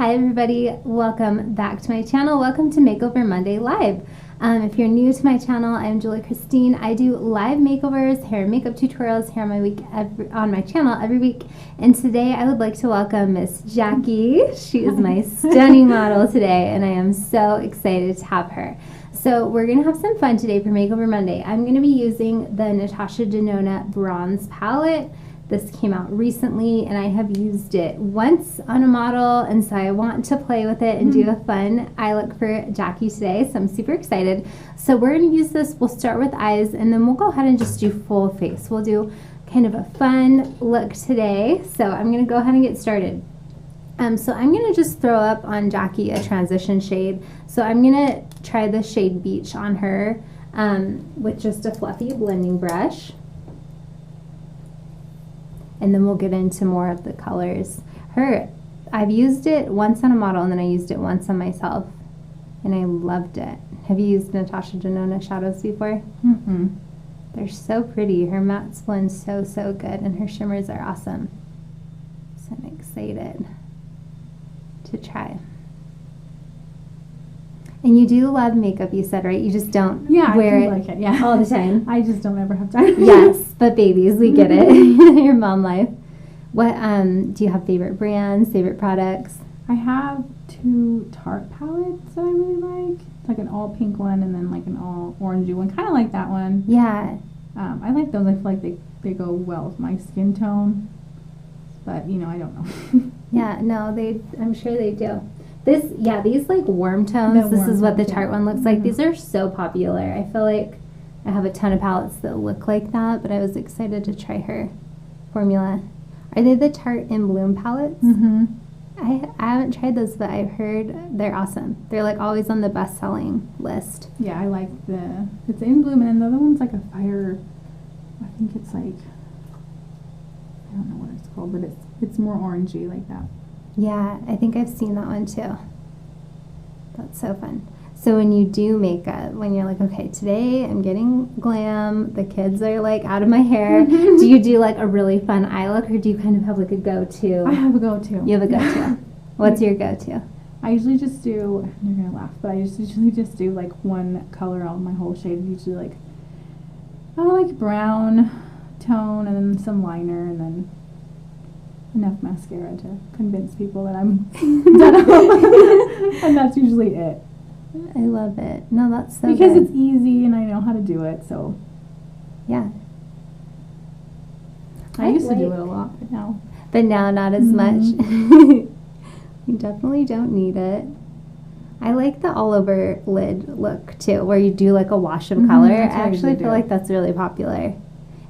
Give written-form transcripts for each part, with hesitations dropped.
Hi everybody, welcome back to my channel. Welcome to Makeover Monday Live. If you're new to my channel, I'm Julie Christine. I do live makeovers, hair and makeup tutorials here on my channel every week. And today I would like to welcome Miss Jackie. She is my stunning model today, and I am so excited to have her. So we're going to have some fun today for Makeover Monday. I'm going to be using the Natasha Donna Bronze Palette. This came out recently, and I have used it once on a model, and so I want to play with it and do a fun eye look for Jackie today, so I'm super excited. So we're going to use this. We'll start with eyes, and then we'll go ahead and just do full face. We'll do kind of a fun look today, so I'm going to go ahead and get started. So I'm going to just throw up on Jackie a transition shade. So I'm going to try the shade Beach on her with just a fluffy blending brush. And then we'll get into more of the colors. I've used it once on a model, and then I used it once on myself, and I loved it. Have you used Natasha Donna shadows before? Mm-hmm. They're so pretty. Her mattes blend so good, and her shimmers are awesome. So I'm excited to try. And you do love makeup, you said, right? You just don't wear it, like it all the time. I just don't ever have time. Yes, but babies, we get it. Your mom life. What do you have favorite brands, favorite products? I have 2 Tarte palettes that I really like. It's like an all pink one and then like an all orangey one. Kind of like that one. Yeah. I like those. I feel like they go well with my skin tone. But, I don't know. Yeah, no, I'm sure they do. These like warm tones, this is what the Tarte one looks like. These are so popular. I feel like I have a ton of palettes that look like that, but I was excited to try her formula. Are they the Tarte in Bloom palettes? Mm-hmm. I haven't tried those, but I've heard they're awesome. They're like always on the best-selling list. Yeah, I like it's in Bloom, and then the other one's like a fire, I think it's like, I don't know what it's called, but it's more orangey like that. Yeah, I think I've seen that one too. That's so fun. So when you do makeup, when you're like, okay, today I'm getting glam, the kids are like out of my hair, do you do like a really fun eye look, or do you kind of have like a go-to? I have a go-to. You have a go-to. What's your go-to? I usually just do, you're going to laugh, but I usually just do like one color on my whole shade. Usually like brown tone and then some liner and then enough mascara to convince people that I'm done. And that's usually it. I love it. No, that's so because good. it's easy and I know how to do it, so. Yeah. I used to do it a lot, but now not as much. You definitely don't need it. I like the all over lid look too, where you do like a wash of color. I actually feel like that's really popular.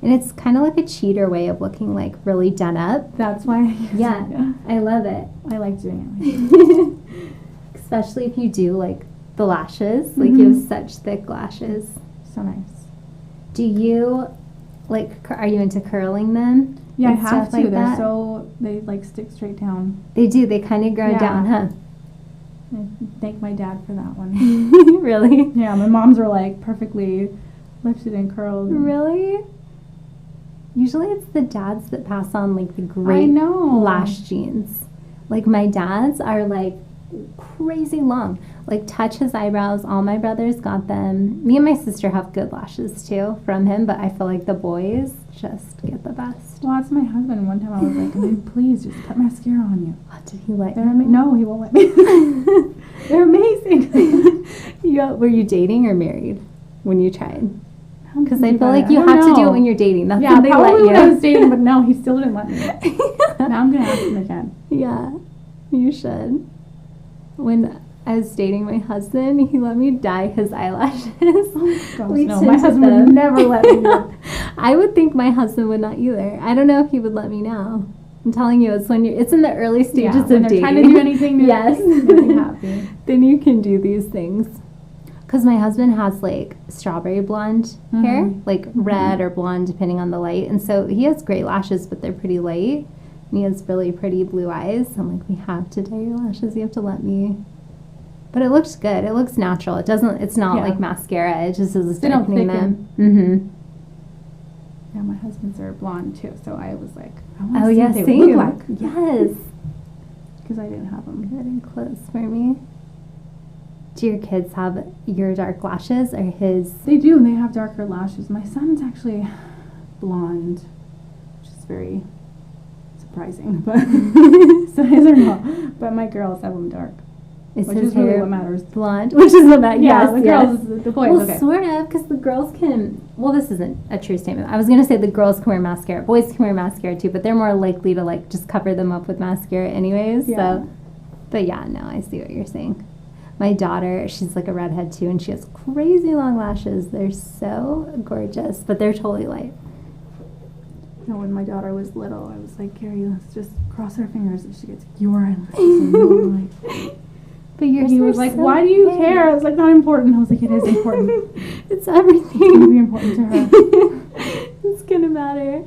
And it's kind of like a cheater way of looking like really done up. That's why I use it. I love it. I like doing it. Especially if you do like the lashes. Like you have such thick lashes. So nice. Do you are you into curling them? Yeah, I have to. Like they like stick straight down. They do. They kind of grow down, huh? I thank my dad for that one. Really? Yeah, my moms are like perfectly lifted and curled. Really? Usually it's the dads that pass on like the great lash genes. Like my dads are like crazy long. Like touch his eyebrows. All my brothers got them. Me and my sister have good lashes too from him, but I feel like the boys just get the best. Well, that's my husband. One time I was like, please just put mascara on you. Oh, did he let you? No, he won't let me. They're amazing. Were you dating or married when you tried? Because I feel like you have to do it when you're dating. That's yeah, when they let you. When I was dating, but no, he still didn't let me. Now I'm going to ask him again. Yeah, you should. When I was dating my husband, he let me dye his eyelashes. Oh, gosh, no, my husband would never let me do it. I would think my husband would not either. I don't know if he would let me now. I'm telling you, it's in the early stages of dating. When they're trying to do anything to make me happy. Then you can do these things. Because my husband has like strawberry blonde hair, like red or blonde depending on the light. And so he has great lashes, but they're pretty light. And he has really pretty blue eyes. So I'm like, we have to dye your lashes. You have to let me. But it looks good. It looks natural. It's not like mascara. It just is darkening them. Mm-hmm. Yeah, my husband's are blonde too. So I was like, I want to see what they look like. Yes. because I didn't have them. Good and close for me. Do your kids have your dark lashes or his? They do, and they have darker lashes. My son's actually blonde, which is very surprising, but so his are not. But my girls have them dark, Is which his is really hair what matters. blonde? Which is what matters. Yeah, Yes, the yes. girls, the boys. Well, Okay. sort of, because the girls can. Well, this isn't a true statement. I was gonna say the girls can wear mascara. Boys can wear mascara too, but they're more likely to like just cover them up with mascara anyways. Yeah. So, but yeah, no, I see what you're saying. My daughter, she's like a redhead too, and she has crazy long lashes. They're so gorgeous, but they're totally light. You know, when my daughter was little, I was like, Carrie, let's just cross our fingers if she gets your eyelashes. And But yours he are was like, so why do you big. care? I was like, not important. I was like, it is important. It's It's going to everything. be important to her. It's gonna matter.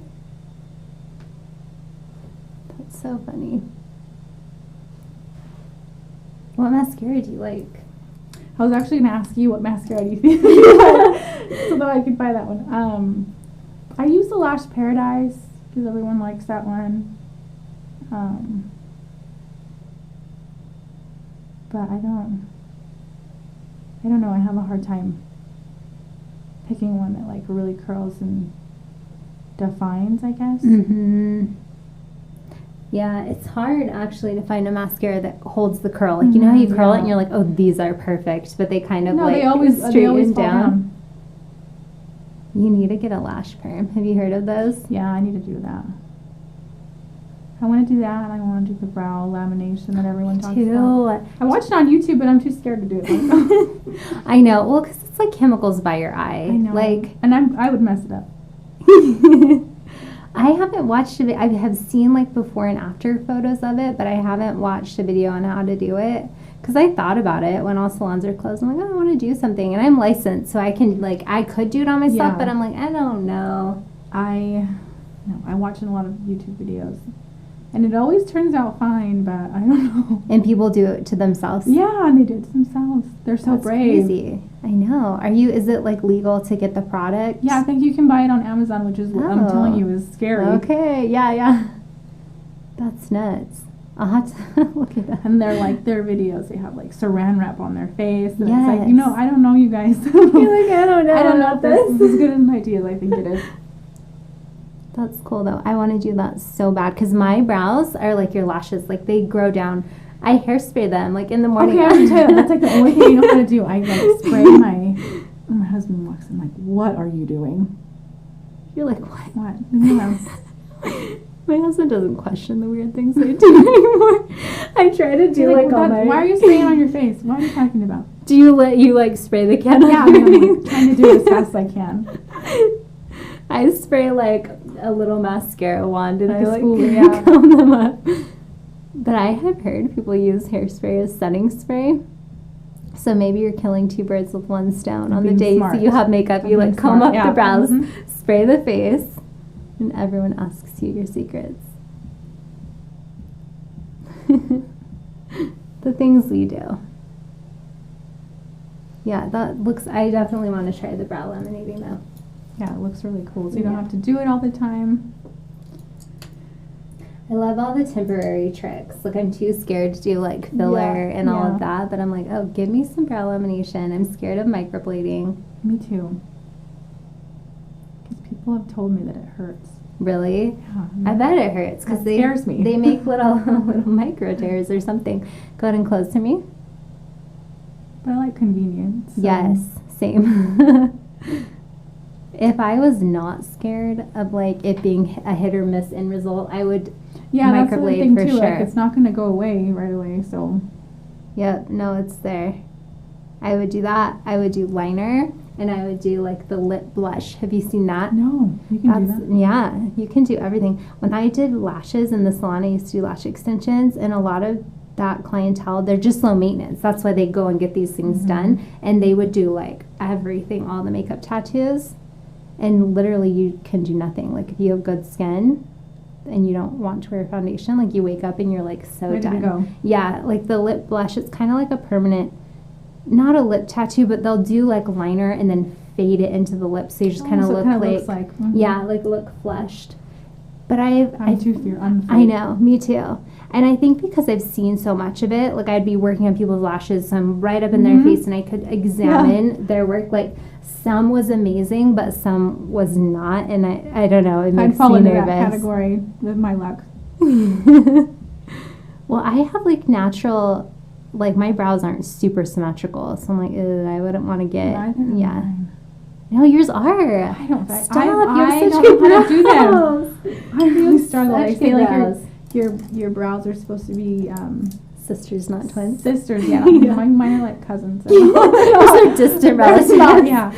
That's so funny. What mascara do you like? I was actually going to ask you what mascara do you think so that I could buy that one. I use the Lash Paradise because everyone likes that one. But I don't know. I have a hard time picking one that like really curls and defines, I guess. Mm-hmm. Yeah, it's hard actually to find a mascara that holds the curl. Like, you know how you curl it and you're like, oh, these are perfect, but they kind of No, like they always straighten fall down. You need to get a lash perm. Have you heard of those? Yeah, I need to do that. I want to do that, and I want to do the brow lamination that everyone talks about. I watched it on YouTube, but I'm too scared to do it. I know. Well, because it's like chemicals by your eye. I know. Like, and I would mess it up. I haven't watched it. I have seen like before and after photos of it, but I haven't watched a video on how to do it. Because I thought about it when all salons are closed. I'm like, oh, I want to do something. And I'm licensed, so I can, like, I could do it on myself, Yeah. but I'm like, I don't know. I watch a lot of YouTube videos, and it always turns out fine, but I don't know. And people do it to themselves. Yeah, and they do it to themselves. They're so That's brave. crazy. I know. Is it like legal to get the product? Yeah, I think you can buy it on Amazon, which is what I'm telling you is scary. Okay, yeah. That's nuts. I'll have to look at that. And they're like, their videos, they have like saran wrap on their face. And Yes. it's like, I don't know, you guys. You're like, I don't know. I don't know if about this is as good an idea as I think it is. That's cool though. I want to do that so bad because my brows are like your lashes. Like they grow down. I hairspray them like in the morning. Okay, I can tell you, that's like the only thing you know how to do. I like spray my husband walks in like, what are you doing? You're like, what? What? Yeah. My husband doesn't question the weird things I do anymore. I try to do like all my... Why are you spraying on your face? What are you talking about? Do you let you like spray the can? Yeah, I'm like, trying to do it as fast as I can. I spray like a little mascara wand and Like I a like spoolie, yeah. comb them up. But I have heard people use hairspray as setting spray. So maybe you're killing two birds with one stone. On the Being days smart. that you have makeup, you Being like comb smart, up yeah. the brows, Mhm. spray the face, and everyone asks you your secrets. The things we do. Yeah, that looks, I definitely want to try the brow laminating though. Yeah, it looks really cool. So you don't Yeah. have to do it all the time. I love all the temporary tricks. Like I'm too scared to do like filler Yeah, and all yeah. of that, but I'm like, oh, give me some brow lamination. I'm scared of microblading. Me too. Because people have told me that it hurts. Really? Yeah. I bet it hurts because That they scares me. they make little little micro tears or something. Go ahead and close to me. But I like convenience. So. Yes, same. If I was not scared of like it being a hit or miss end result, I would Yeah, that's the microblade thing for too. sure. Like it's not going to go away right away. So Yep, no, it's there. I would do that. I would do liner, and I would do like the lip blush. Have you seen that? no, you can do that. Yeah, you can do everything. When I did lashes in the salon, I used to do lash extensions, and a lot of that clientele, they're just low maintenance. That's why they go and get these things Mhm. done, and they would do like everything, all the makeup tattoos, and literally you can do nothing. Like if you have good skin and you don't want to wear foundation, like you wake up and you're like so Ready to done. go. Yeah, like the lip blush, it's kind of like a permanent, not a lip tattoo, but they'll do like liner and then fade it into the lips, so you just kind of so it look kinda like, looks like yeah, like look flushed. But I I'm too fear. I'm I know, me too. And I think because I've seen so much of it, like I'd be working on people's lashes, so I'm right up in their face and I could examine their work. Like some was amazing, but some was not. And I don't know, it makes I'd fall me into nervous. that category with my luck. Well, I have like natural, like my brows aren't super symmetrical. So I'm like, I wouldn't want to get, No, yours are. I don't. Stop. I you have such don't good know how to do brows. them. I really struggle. They Such say good like brows. your brows are supposed to be Sisters, not twins. sisters. Yeah, Yeah. mine are like cousins. Those are distant relatives. Yeah,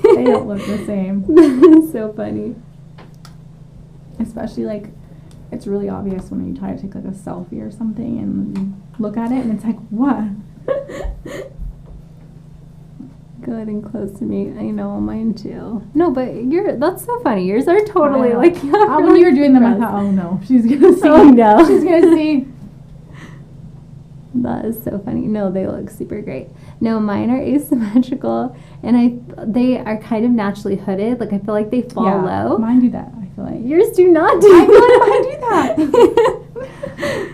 they don't look the same. So funny. Especially like, it's really obvious when you try to take like a selfie or something and you look at it and it's like, what? Go ahead and close to me. I know mine too. No, but that's so funny. Yours are totally like. When you were doing them, I thought, oh no, she's gonna see. Oh no, she's gonna see. That is so funny. No, they look super great. No, mine are asymmetrical, and they are kind of naturally hooded. Like I feel like they fall low. Mine do that. I feel like Yours do not do. I feel like mine do that.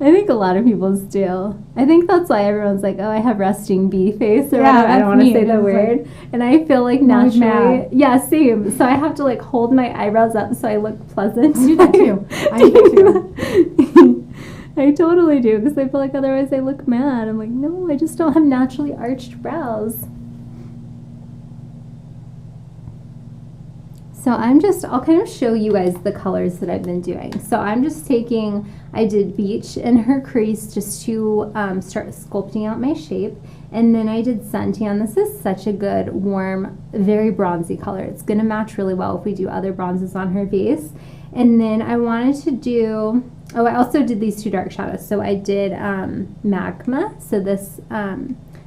I think a lot of people's do. I think that's why everyone's like, oh, I have resting bee face, or Yeah, whatever. I don't want to that's say me. the It's word. And I feel like I'm always naturally, mad. yeah, same. So I have to like hold my eyebrows up so I look pleasant. I do that too. I do that too. I totally do, because I feel like otherwise I look mad. I'm like, no, I just don't have naturally arched brows. So I'll kind of show you guys the colors that I've been doing. So I'm just I did Beach in her crease just to start sculpting out my shape. And then I did Suntan. This is such a good, warm, very bronzy color. It's going to match really well if we do other bronzes on her face. And then I wanted to do, I also did these two dark shadows. So I did Magma. So this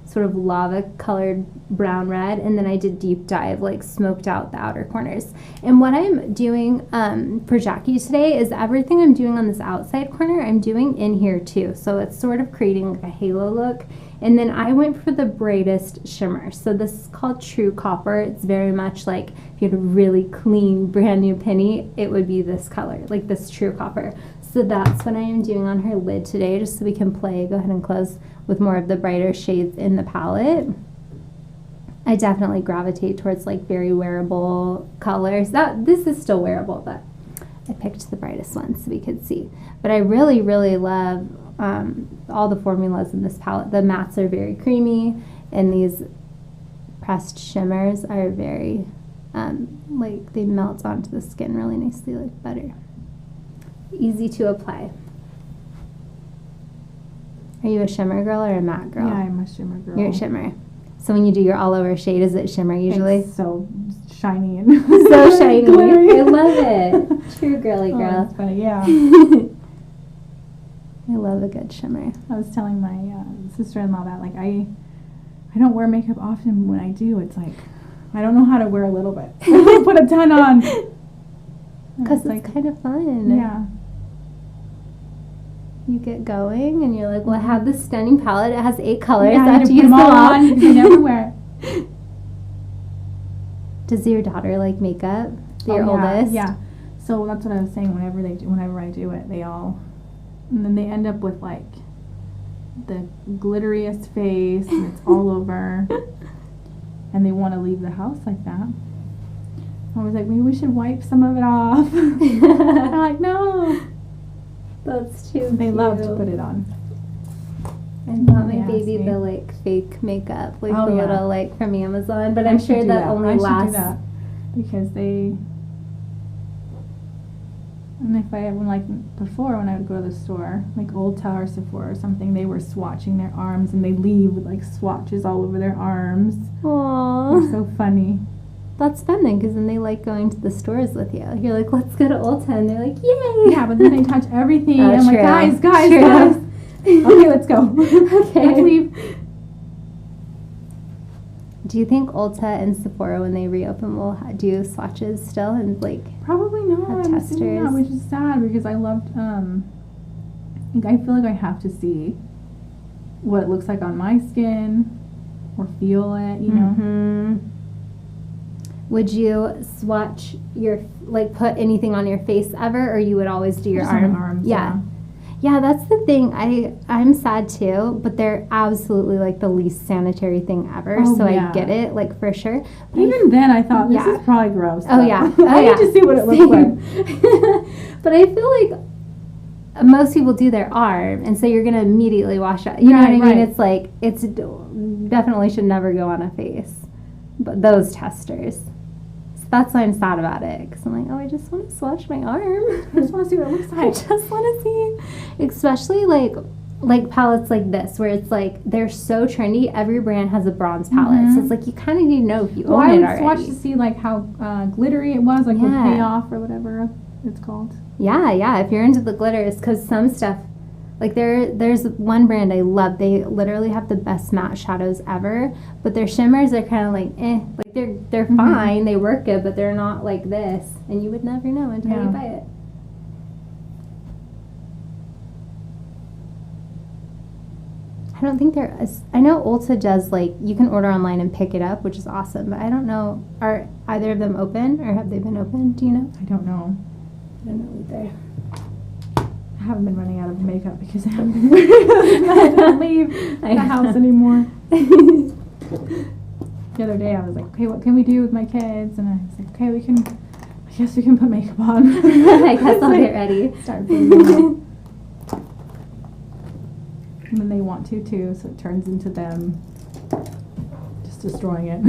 sort of lava colored brown red, and then I did Deep Dive, like smoked out the outer corners. And what I'm doing for Jackie today is everything I'm doing on this outside corner I'm doing in here too, so it's sort of creating like a halo look. And then I went for the brightest shimmer. So this is called True Copper. It's very much like if you had a really clean brand new penny, it would be this color, like this True Copper. So that's what I am doing on her lid today, just so we can play, go ahead and close, with more of the brighter shades in the palette. I definitely gravitate towards like very wearable colors. This is still wearable, but I picked the brightest one so we could see. But I really, really love all the formulas in this palette. The mattes are very creamy, and these pressed shimmers are very, like they melt onto the skin really nicely like butter. Easy to apply. Are you a shimmer girl or a matte girl? Yeah, I'm a shimmer girl. You're a shimmer. So when you do your all over shade, is it shimmer usually? It's so shiny and So shiny. glittery. I love it. True girly Oh, girl. that's funny, yeah. I love a good shimmer. I was telling my sister-in-law that like I don't wear makeup often. When I do, it's like I don't know how to wear a little bit. I put a ton on. Because it's like kind of fun. yeah. You get going and you're like, well, I have this stunning palette. It has 8 colors. Yeah, I have to put use them them all all. on because I never wear it. Does your daughter like makeup? Your Oh, yeah, oldest? Yeah. So that's what I was saying. Whenever I do it, they all, and then they end up with like the glitteriest face, and it's all over, and they want to leave the house like that. I was like, maybe we should wipe some of it off. I'm like, no. That's too They cute. love to put it on. I bought my They baby ask me. the like fake makeup, like Oh, the yeah. little like from Amazon, but I I'm should sure do that only I should do lasts. that because they. And if I when like before when I would go to the store, like Old Tower Sephora or something, they were swatching their arms and they leave with like swatches all over their arms. Aww. They're so funny. That's fun then, because then they like going to the stores with you. You're like, let's go to Ulta, and they're like, yay! Yeah, but then they touch everything. Oh, I'm like, true. guys. True. Okay, let's go. Okay. Let's leave. Do you think Ulta and Sephora, when they reopen, will do swatches still and like? Probably not. Have I'm thinking that, testers. which is sad because I loved. Like I feel like I have to see what it looks like on my skin, or feel it. You know. Mm-hmm. Would you swatch put anything on your face ever, or you would always do your Just on arm? my arms, Yeah. Yeah, that's the thing. I'm sad too, but they're absolutely like the least sanitary thing ever. Oh, so yeah. I get it, like for sure. But Even then, I thought this Yeah. is probably gross. Oh though. yeah. I need to see what it looks like. But I feel like most people do their arm, and so you're gonna immediately wash it. You know what I mean? Right. It's like definitely should never go on a face. But those testers. So that's why I'm sad about it, because I'm like, oh, I just want to swatch my arm. I just want to see what it looks I like. just want to see, especially like palettes like this, where it's like they're so trendy. Every brand has a bronze palette, so it's like you kind of need to know if you Well, own I it would already. swatch to see like how glittery it was, like with Yeah. payoff or whatever it's called. Yeah. If you're into the glitters, because some stuff, like there's one brand I love. They literally have the best matte shadows ever, but their shimmers are kind of like like they're fine. They work good, but they're not like this, and you would never know until you buy it. I don't think I know Ulta does, like, you can order online and pick it up, which is awesome, but I don't know, are either of them open, or have they been open? Do you know? I don't know. I don't know either. I haven't been running out of makeup because I haven't been I don't leave the house anymore. The other day I was like, okay, what can we do with my kids? And I was like, okay, I guess we can put makeup on. I guess I'll get ready. Start putting it on. And then they want to too, so it turns into them just destroying it.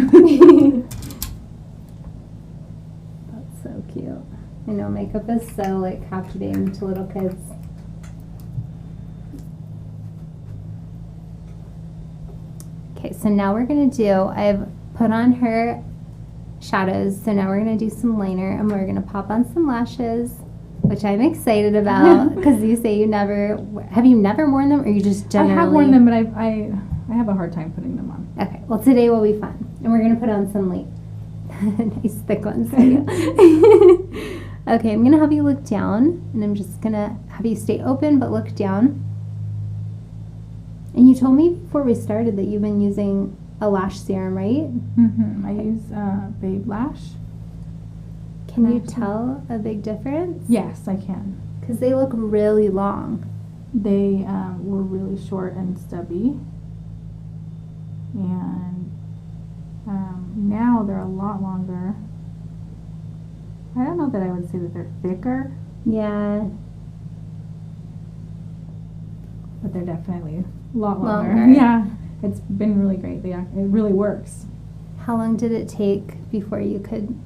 That's so cute. I know makeup is so like captivating to little kids. Okay, so now we're gonna I've put on her shadows, so now we're gonna do some liner, and we're gonna pop on some lashes, which I'm excited about, because you say have you never worn them, or you just generally? I have worn them, but I have a hard time putting them on. Okay, well today will be fun, and we're gonna put on some nice thick ones for you. Okay, I'm gonna have you look down, and I'm just gonna have you stay open but look down. And you told me before we started that you've been using a lash serum, right? Mm-hmm. I use Babe Lash. Can you tell a big difference? Yes, I can. Because they look really long. They were really short and stubby. And now they're a lot longer. I don't know that I would say that they're thicker, Yeah. but they're definitely a lot longer. Longer. Yeah, it's been really great. It really works. How long did it take before you could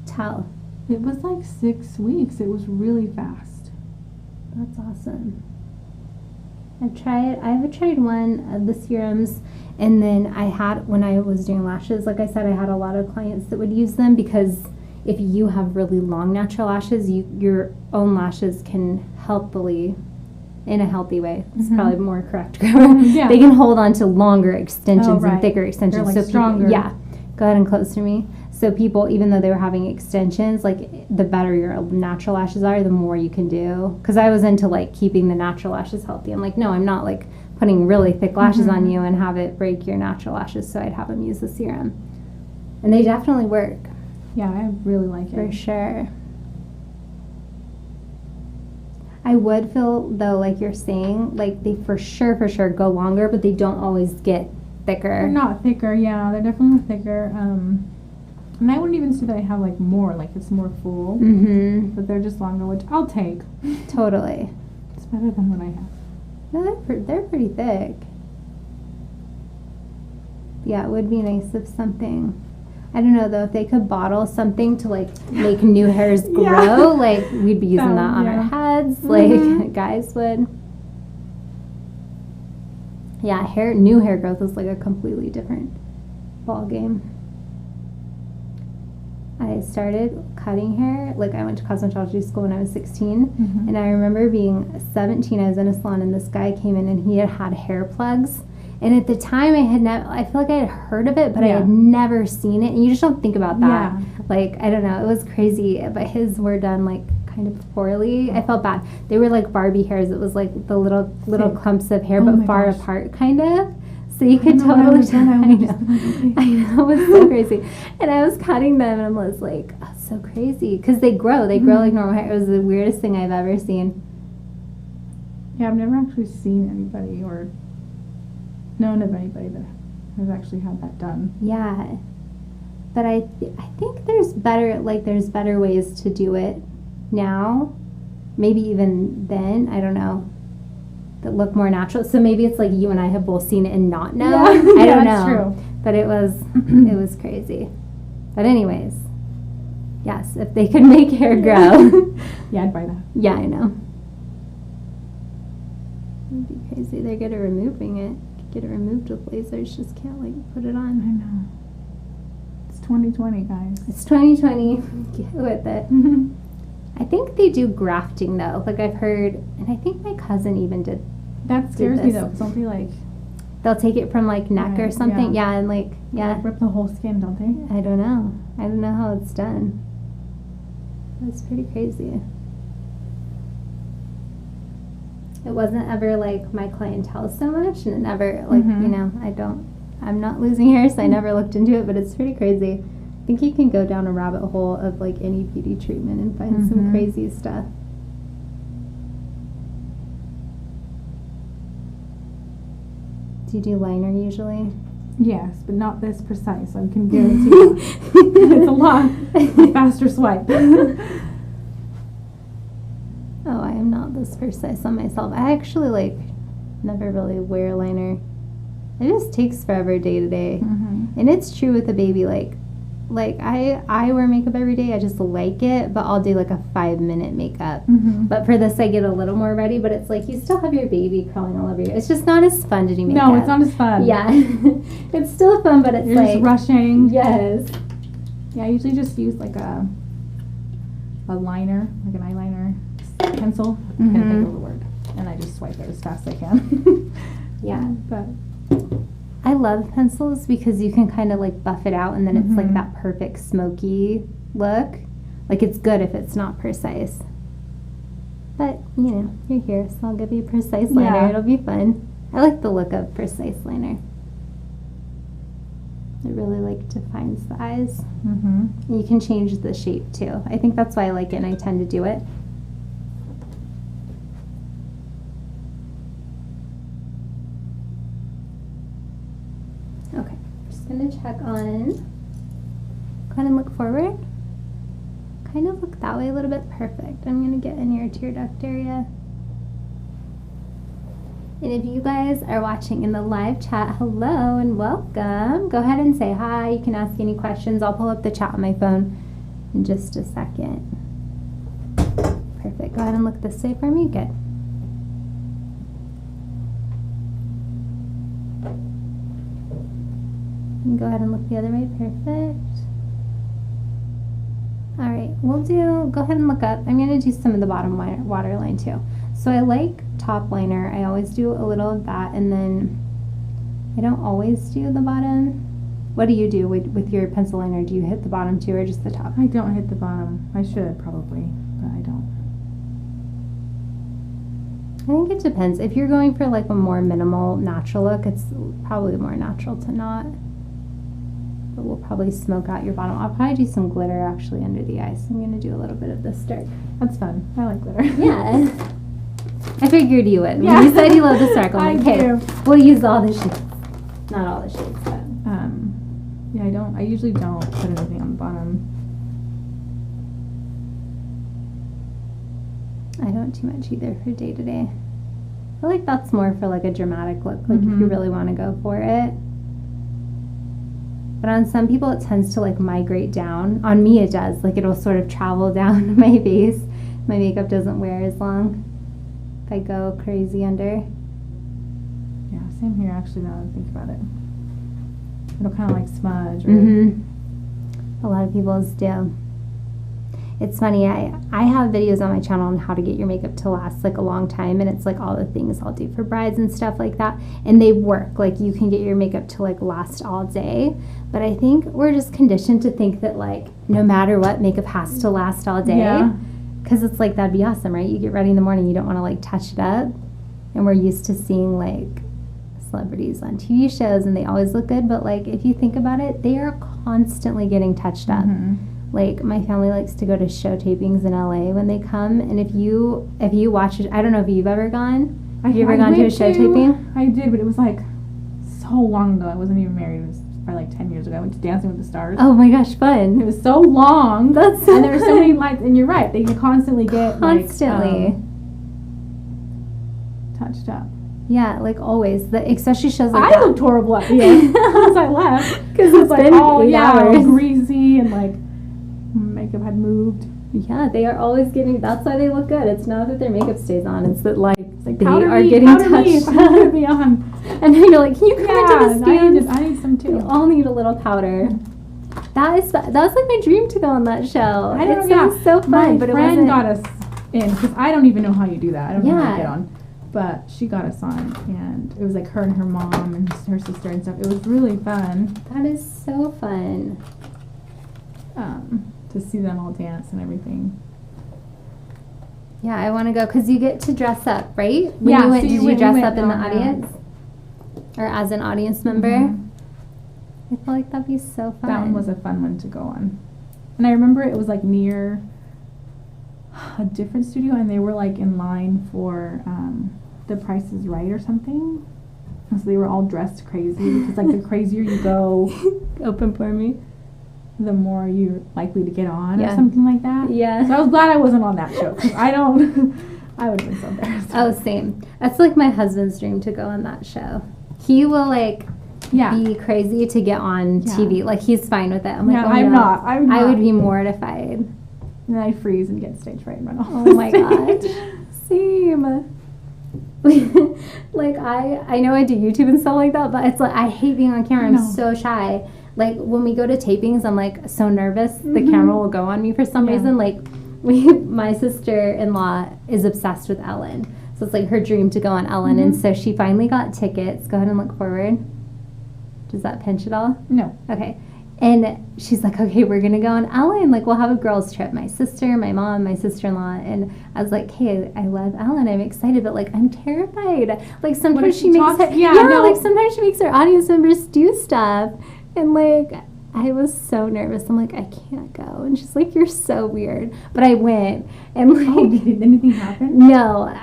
tell? It was like 6 weeks. It was really fast. That's awesome. I've tried one of the serums, and then when I was doing lashes, like I said, I had a lot of clients that would use them, because if you have really long natural lashes, your own lashes can helpfully, in a healthy way, it's probably more correct grammar, Yeah. they can hold on to longer extensions right. and thicker extensions. They're, like, so people, stronger. yeah. Go ahead and close to me. So people, even though they were having extensions, like the better your natural lashes are, the more you can do. Because I was into like keeping the natural lashes healthy. I'm like, no, I'm not like putting really thick lashes on you and have it break your natural lashes. So I'd have them use the serum. And they definitely work. Yeah, I really like For it. sure. I would feel, though, like you're saying, like they for sure go longer, but they don't always get thicker. They're not thicker, yeah. They're definitely thicker. And I wouldn't even say that I have like more, like it's more full. Mm-hmm. But they're just longer, which I'll take. Totally. It's better than what I have. No, they're pretty thick. Yeah, it would be nice if something, I don't know though, if they could bottle something to like make new hairs grow, Yeah. like we'd be using that on our heads, like guys would. Yeah, new hair growth is like a completely different ball game. I started cutting hair, like I went to cosmetology school when I was 16, and I remember being 17, I was in a salon, and this guy came in and he had hair plugs. And at the time, I feel like I had heard of it, but I had never seen it. And you just don't think about that. Yeah. Like, I don't know, it was crazy. But his were done, like, kind of poorly. I felt bad. They were like Barbie hairs. It was like the little clumps of hair, but far apart, kind of. So you could totally tell. I know, it was so crazy. And I was cutting them, and I was like, oh, so crazy. Because they grow like normal hair. It was the weirdest thing I've ever seen. Yeah, I've never actually seen anybody or known of anybody that has actually had that done. Yeah. But I think there's better ways to do it now. Maybe even then, I don't know, that look more natural. So maybe it's like you and I have both seen it and not know. Yeah, I don't that's know. True. But it was crazy. But anyways, yes, if they could make hair grow. Yeah, I'd buy that. Yeah, I know. It'd be crazy. They're good at removing it. Get it removed with lasers. Just can't like put it I on. know. It's 2020, guys. It's 2020. Get with it. I think they do grafting though. Like I've heard, and I think my cousin even did. That scares me this. though, because don't they like They'll take it from like neck or Right, something. yeah. Yeah, and like rip the whole skin, don't they? I don't know. I don't know how it's done. It's pretty crazy. It wasn't ever like my clientele so much, and it never like Mhm. you know I'm not losing hair, so I never looked into it. But it's pretty crazy. I think you can go down a rabbit hole of like any beauty treatment and find some Mhm. crazy stuff. Do you do liner usually? Yes, but not this precise. I can guarantee you. It's a lot faster swipe. Oh, I am not this precise on myself. I actually like never really wear liner. It just takes forever day to day. Mm-hmm. And it's true with a baby. Like I wear makeup every day. I just like it, but I'll do like a 5-minute makeup. Mm-hmm. But for this, I get a little more ready. But it's like you still have your baby crawling all over you. It's just not as fun to do makeup. No, it's not as fun. Yeah, it's still fun, but it's You're like just rushing. yes. Yeah, I usually just use like a liner, like an eyeliner pencil. Can't think of the word. And I just swipe it as fast as I can. Yeah. But I love pencils because you can kind of like buff it out and then it's like Mhm. that perfect smoky look. Like it's good if it's not precise. But, you know, you're here, so I'll give you a precise liner. Yeah. It'll be fun. I like the look of precise liner. It really like defines the eyes. mm-hmm. You can change the shape too. I think that's why I like it and I tend to do it. Okay, just gonna check on. Go ahead and look forward. Kind of look that way a little bit. Perfect. I'm gonna get in your tear duct area. And if you guys are watching in the live chat, hello and welcome. Go ahead and say hi. You can ask any questions. I'll pull up the chat on my phone in just a second. Perfect. Go ahead and look this way for me. Good. And go ahead and look the other way. Perfect. All right, go ahead and look up. I'm going to do some of the bottom waterline too. So I like top liner. I always do a little of that, and then I don't always do the bottom. What do you do with your pencil liner? Do you hit the bottom too, or just the top? I don't hit the bottom. I should probably, but I don't. I think it depends. If you're going for like a more minimal, natural look, it's probably more natural to not. But we'll probably smoke out your bottom. I'll probably do some glitter actually under the eyes. I'm going to do a little bit of this dark. That's fun. I like glitter. Yeah. I figured you would. Yeah. When you said you love the dark, I'm I like, hey, do. we'll use all the shades. Not all the shades, but. Yeah, I usually don't put anything on the bottom. I don't too much either for day to day. I feel like that's more for like a dramatic look, like if you Mhm. really want to go for it. But on some people, it tends to like migrate down. On me, it does. Like it'll sort of travel down my face. My makeup doesn't wear as long if I go crazy under. Yeah, same here actually now that I think about it. It'll kind of like smudge or A lot of people's do. It's funny, I have videos on my channel on how to get your makeup to last like a long time, and it's like all the things I'll do for brides and stuff like that, and they work. Like you can get your makeup to like last all day, but I think we're just conditioned to think that like no matter what, makeup has to last all day. Yeah. Because it's like that'd be awesome, right? You get ready in the morning, you don't want to like touch it up, and we're used to seeing like celebrities on TV shows and they always look good, but like if you think about it, they are constantly getting touched up. Mhm. Like my family likes to go to show tapings in LA when they come, and if you watch it, I don't know if you've ever gone, Have you ever gone to a show taping? I did, but it was like so long ago. I wasn't even married. It was probably like 10 years ago. I went to Dancing with the Stars. Oh my gosh, fun. It was so long. That's so and there were so fun. many lights, and you're right. They can constantly get Constantly. touched up. Yeah, like always. Especially shows like I that. looked horrible at the end once I left. Because It's it's like, been oh 8 yeah, hours. greasy and like makeup had moved. Yeah, they are always getting, that's why they look good. It's not that their makeup stays on, it's that like, Like they powder are me, getting powder me, touched powder up. me on. And then you're like, can you come into the stand? I need some We too. all need a little powder. That was like my dream to go on that show. I don't It know. sounds so fun, My but it friend wasn't. got us in because I don't even know how you do that. I don't know how Yeah. to get on, but she got us on, and it was like her and her mom and her sister and stuff. It was really fun That is so fun. to see them all dance and everything. Yeah, I want to go because you get to dress up, right? When Yeah, you went, so did you we dress went up in the on, audience or as an audience member? Mhm. I feel like that'd be so fun. That one was a fun one to go on. And I remember it was like near a different studio, and they were like in line for The Price is Right or something. And so they were all dressed crazy because like the crazier you go, Open for me. the more you're likely to get on Yeah. or something like that. Yeah. So I was glad I wasn't on that show because I would have been so embarrassed. Oh, same. That's like my husband's dream to go on that show. He will like yeah. be crazy to get on Yeah. TV. Like he's fine with it. I'm like, Yeah, oh, I'm no. not. I'm I not. would be mortified. And then I freeze and get stage fright and run off. Oh my god. Same. Like I know I do YouTube and stuff like that, but it's like I hate being on camera. I'm No. so shy. Like when we go to tapings, I'm like so nervous. The Mhm. camera will go on me for some Yeah. reason. Like my sister-in-law is obsessed with Ellen, so it's like her dream to go on Ellen, and Mhm. so she finally got tickets. Go ahead and look forward. Does that pinch at all? No. Okay. And she's like, okay, we're going to go on Ellen. Like, we'll have a girls' trip. My sister, my mom, my sister-in-law. And I was like, hey, I love Ellen. I'm excited, but, like, I'm terrified. Like, sometimes if she she makes talks- her, yeah, no. like, sometimes she makes her audience members do stuff. And, like, I was so nervous. I'm like, I can't go. And she's like, you're so weird. But I went. And, like, Oh, did anything happen? no,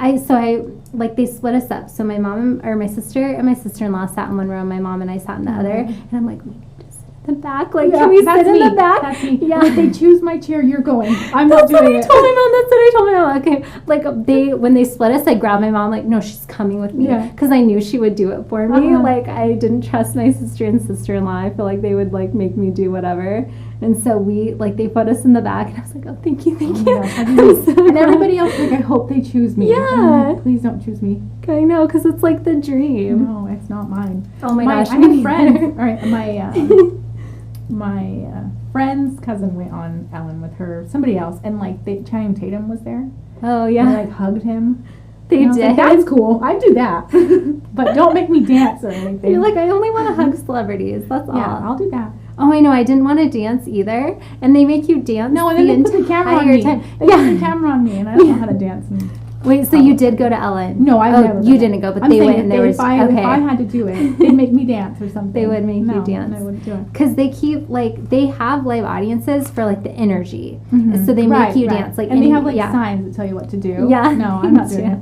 like they split us up. So my mom or my sister and my sister-in-law sat in one room. My mom and I sat in the other. And I'm like, we need to sit in the back. Like, Yeah, can we that's sit in me. the back? That's me. Yeah. If they choose my chair, you're going. I'm not That's what doing I it. told my mom. That's what I told my mom. Okay, like when they split us, I grabbed my mom. Like, no, she's coming with me Yeah. because I knew she would do it for me. Uh-huh. Like, I didn't trust my sister and sister-in-law. I feel like they would like make me do whatever. And so they put us in the back, and I was like, oh, thank you, thank Oh you. my gosh, how do I'm you- so and glad. everybody else, like, I hope they choose me. Yeah. I'm like, please don't choose me. I know, because it's like the dream. No, it's not mine. Oh my gosh, I me have friends. neither. All right, my friend's cousin went on Ellen with her somebody else, and like Channing Tatum was there. Oh They yeah, like hugged him. they And I was did. like, that's cool. I'd do that, but don't make me dance or anything. You're like, I only want to hug celebrities. That's all. yeah, I'll do that. Oh, I know. I didn't want to dance either, and they make you dance. No, and then they put the camera on entire me. time. They put the camera on me, and I don't know how to dance. And Wait, so you did go to Ellen? no, I've never. You been. didn't go, but I'm they saying went and they were if I okay. had to do it, they'd make me dance or something. They would make you No, dance. I wouldn't do it. Because they keep they have live audiences for like the energy, Mhm. so they Right, make you right. dance like and they any- have like yeah. signs that tell you what to do. Yeah. No, I'm not doing Yeah. it.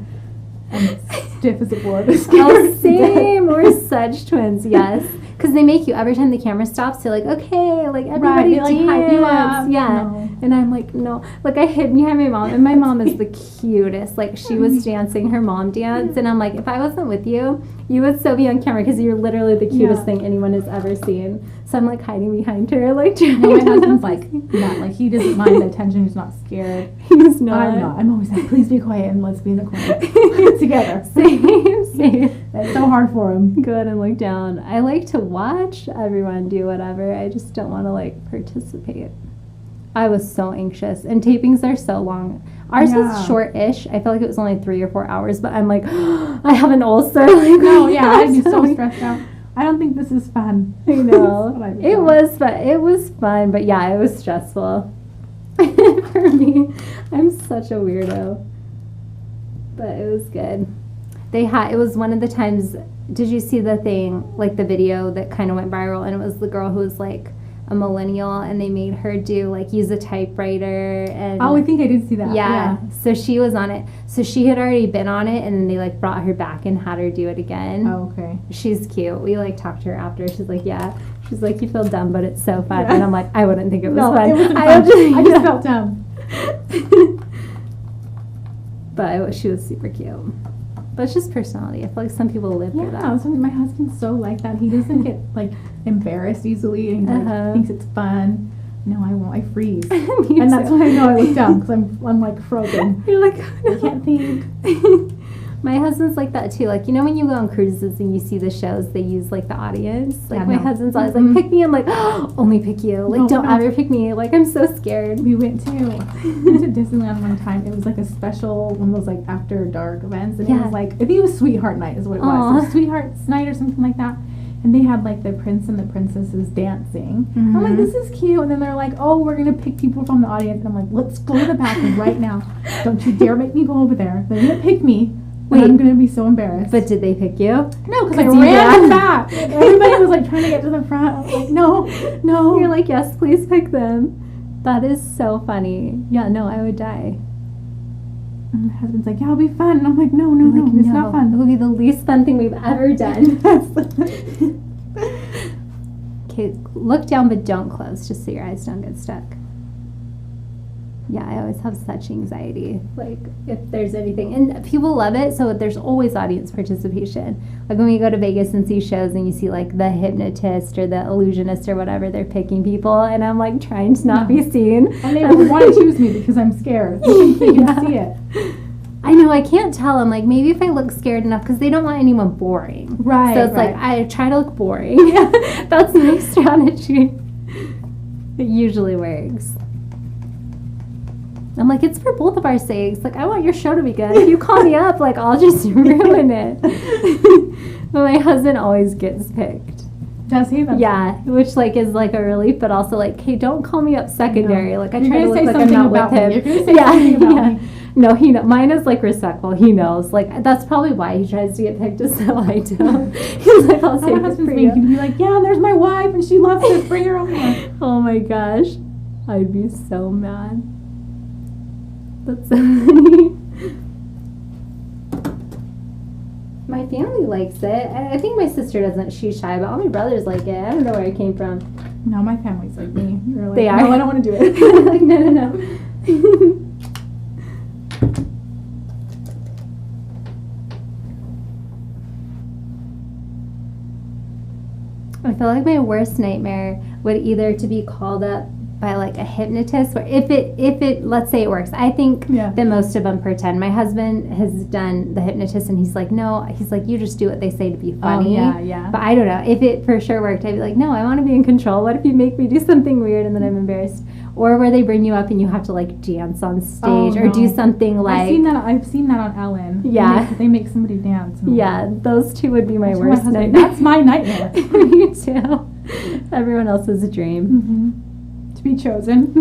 I'm stiff as a board. Oh, same. We're such twins. Yes, because they make you every time the camera stops. They're like, okay, like everybody Right, they like hype you dance. up. Yeah. No. And I'm like, no. Like I hid behind my mom, and my mom is the cutest. Like she was dancing her mom dance, and I'm like, if I wasn't with you, you would still be on camera because you're literally the cutest Yeah. thing anyone has ever seen. So I'm like hiding behind her, like trying No, my to husband's like not like he doesn't mind the attention. He's not scared. he's not. I'm not. I'm always like, please be quiet and let's be in the corner together. Same. It's so hard for him. Go ahead and look down. I like to watch everyone do whatever. I just don't want to like participate. I was so anxious, and tapings are so long. Ours Yeah. was short-ish. I felt like it was only 3 or 4 hours, but I'm like, I have an ulcer. Like, No, yeah, I'd be so stressed out. I don't think this is fun. I know. That's what I'd be It doing. was fun. It was fun, but yeah, it was stressful for me. I'm such a weirdo, but it was good. It was one of the times. Did you see the thing, like the video that kind of went viral, and it was the girl who was like a millennial, and they made her use a typewriter. And I think I did see that. Yeah. So she was on it. So she had already been on it, and then they brought her back and had her do it again. Oh, okay. She's cute. We talked to her after. She's like, yeah. She's like, you feel dumb, but it's so fun. Yeah. And I'm like, I wouldn't think it was fun. It wasn't fun. I just felt dumb. But she was super cute. But it's just personality. I feel like some people live for that. Yeah, my husband's so like that. He doesn't get embarrassed easily, and he thinks it's fun. No, I won't. I freeze. And that's why I know I look dumb, because I'm frozen. You're like, I can't think. My husband's like that too. When you go on cruises and you see the shows, they use the audience. My husband's always pick me. I'm like, oh, only pick you. Don't ever pick me. I'm so scared. We went to Disneyland one time. It was a special, one of those after dark events. And it was I think it was Sweetheart Night is what it was. It was Sweetheart's Night or something like that. And they had the prince and the princesses dancing. Mm-hmm. I'm like, this is cute. And then they're like, oh, we're going to pick people from the audience. And I'm like, let's go to the bathroom right now. Don't you dare make me go over there. They're going to pick me. Wait, I'm going to be so embarrassed. But did they pick you? No, because I ran back. Everybody was trying to get to the front. I was like, no. You're like, yes, please pick them. That is so funny. Yeah, no, I would die. And my husband's like, yeah, it'll be fun. And I'm like, no, it's not fun. It will be the least fun thing we've ever done. Okay, look down but don't close, just so your eyes don't get stuck. Yeah, I always have such anxiety, if there's anything. And people love it, so there's always audience participation. When we go to Vegas and see shows and you see, the hypnotist or the illusionist or whatever, they're picking people, and I'm, trying to not be seen. And they want to choose me because I'm scared. They can see it. I know, I can't tell. I'm maybe if I look scared enough, because they don't want anyone boring. Right. So it's I try to look boring. Yeah. That's my strategy. It usually works. I'm it's for both of our sakes. I want your show to be good. If you call me up, I'll just ruin it. But my husband always gets picked. Does he? Yeah, which is a relief, but also hey, don't call me up secondary. No. I try to look I'm not with him. You're gonna say something about me. No, mine is respectful. He knows. That's probably why he tries to get picked, just so I don't. He's I'll say my husband's me. He'd be yeah, there's my wife and she loves it. Bring her over. Oh my gosh, I'd be so mad. That's so funny. My family likes it. I think my sister doesn't. She's shy, but all my brothers like it. I don't know where it came from. No, my family's like me. You're they are? No, I don't want to do it. No. I feel my worst nightmare would either to be called up by a hypnotist, or if it let's say it works. I think that most of them pretend. My husband has done the hypnotist, and he's no, he's you just do what they say to be funny. Oh, yeah. But I don't know if it for sure worked. I'd be no, I want to be in control. What if you make me do something weird and then I'm embarrassed? Or where they bring you up and you have to dance on stage or do something I've seen that on Ellen. Yeah, they make somebody dance. Yeah, those two would be my worst nightmare. That's my nightmare. Me too. Everyone else's dream. Mm-hmm. To be chosen.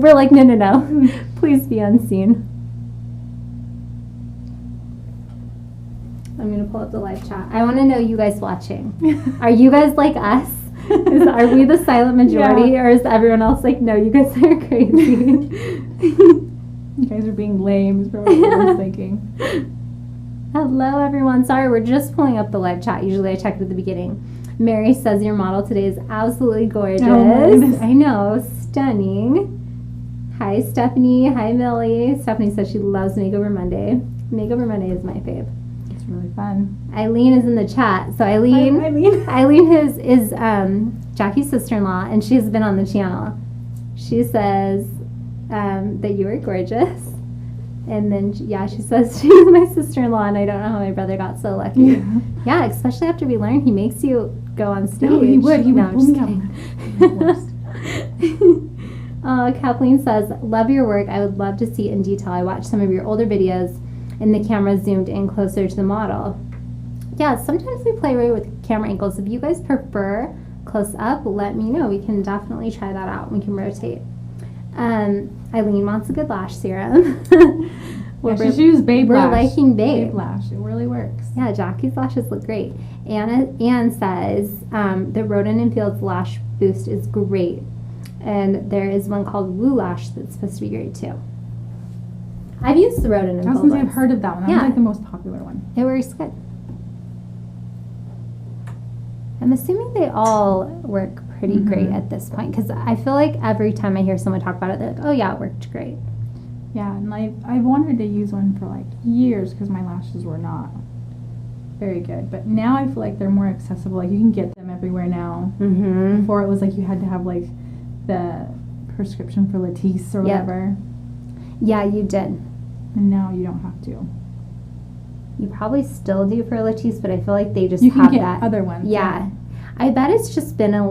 We're no. Please be unseen. I'm going to pull up the live chat. I want to know you guys watching. Are you guys like us? Are we the silent majority, or is everyone else no, you guys are crazy? You guys are being lame is probably what I was thinking. Hello, everyone. Sorry, we're just pulling up the live chat. Usually I checked at the beginning. Mary says your model today is absolutely gorgeous. Oh, I know, stunning. Hi, Stephanie. Hi, Millie. Stephanie says she loves Makeover Monday. Makeover Monday is my fave. It's really fun. Eileen is in the chat. So Eileen is Jackie's sister-in-law, and she's been on the channel. She says that you are gorgeous. And then, she says she's my sister-in-law, and I don't know how my brother got so lucky. Yeah, especially after we learned he makes you go on stage. No, he would. No, I'm just kidding. Kathleen says, love your work. I would love to see it in detail. I watched some of your older videos, and the camera zoomed in closer to the model. Yeah, sometimes we play around with camera angles. If you guys prefer close up, let me know. We can definitely try that out. We can rotate. Eileen wants a good lash serum. Yeah, she should use Babe We're Lash. liking Babe. Babe Lash. It really works. Yeah, Jackie's lashes look great. Anne says the Roden and Fields Lash Boost is great. And there is one called Woo Lash that's supposed to be great too. I've used the Roden and I was Fields gonna say I've ones. heard of that one. That Yeah. was like the most popular one. It works good. I'm assuming they all work pretty great at this point because I feel like every time I hear someone talk about it, they're like, oh yeah, it worked great. Yeah, and I wanted to use one for like years because my lashes were not very good. But now I feel like they're more accessible. Like you can get them everywhere now. Mm-hmm. Before it was like you had to have like the prescription for Latisse or whatever. Yeah, you did. And now you don't have to. You probably still do for Latisse, but I feel like they just You can have get that. other ones. Yeah. I bet it's just been a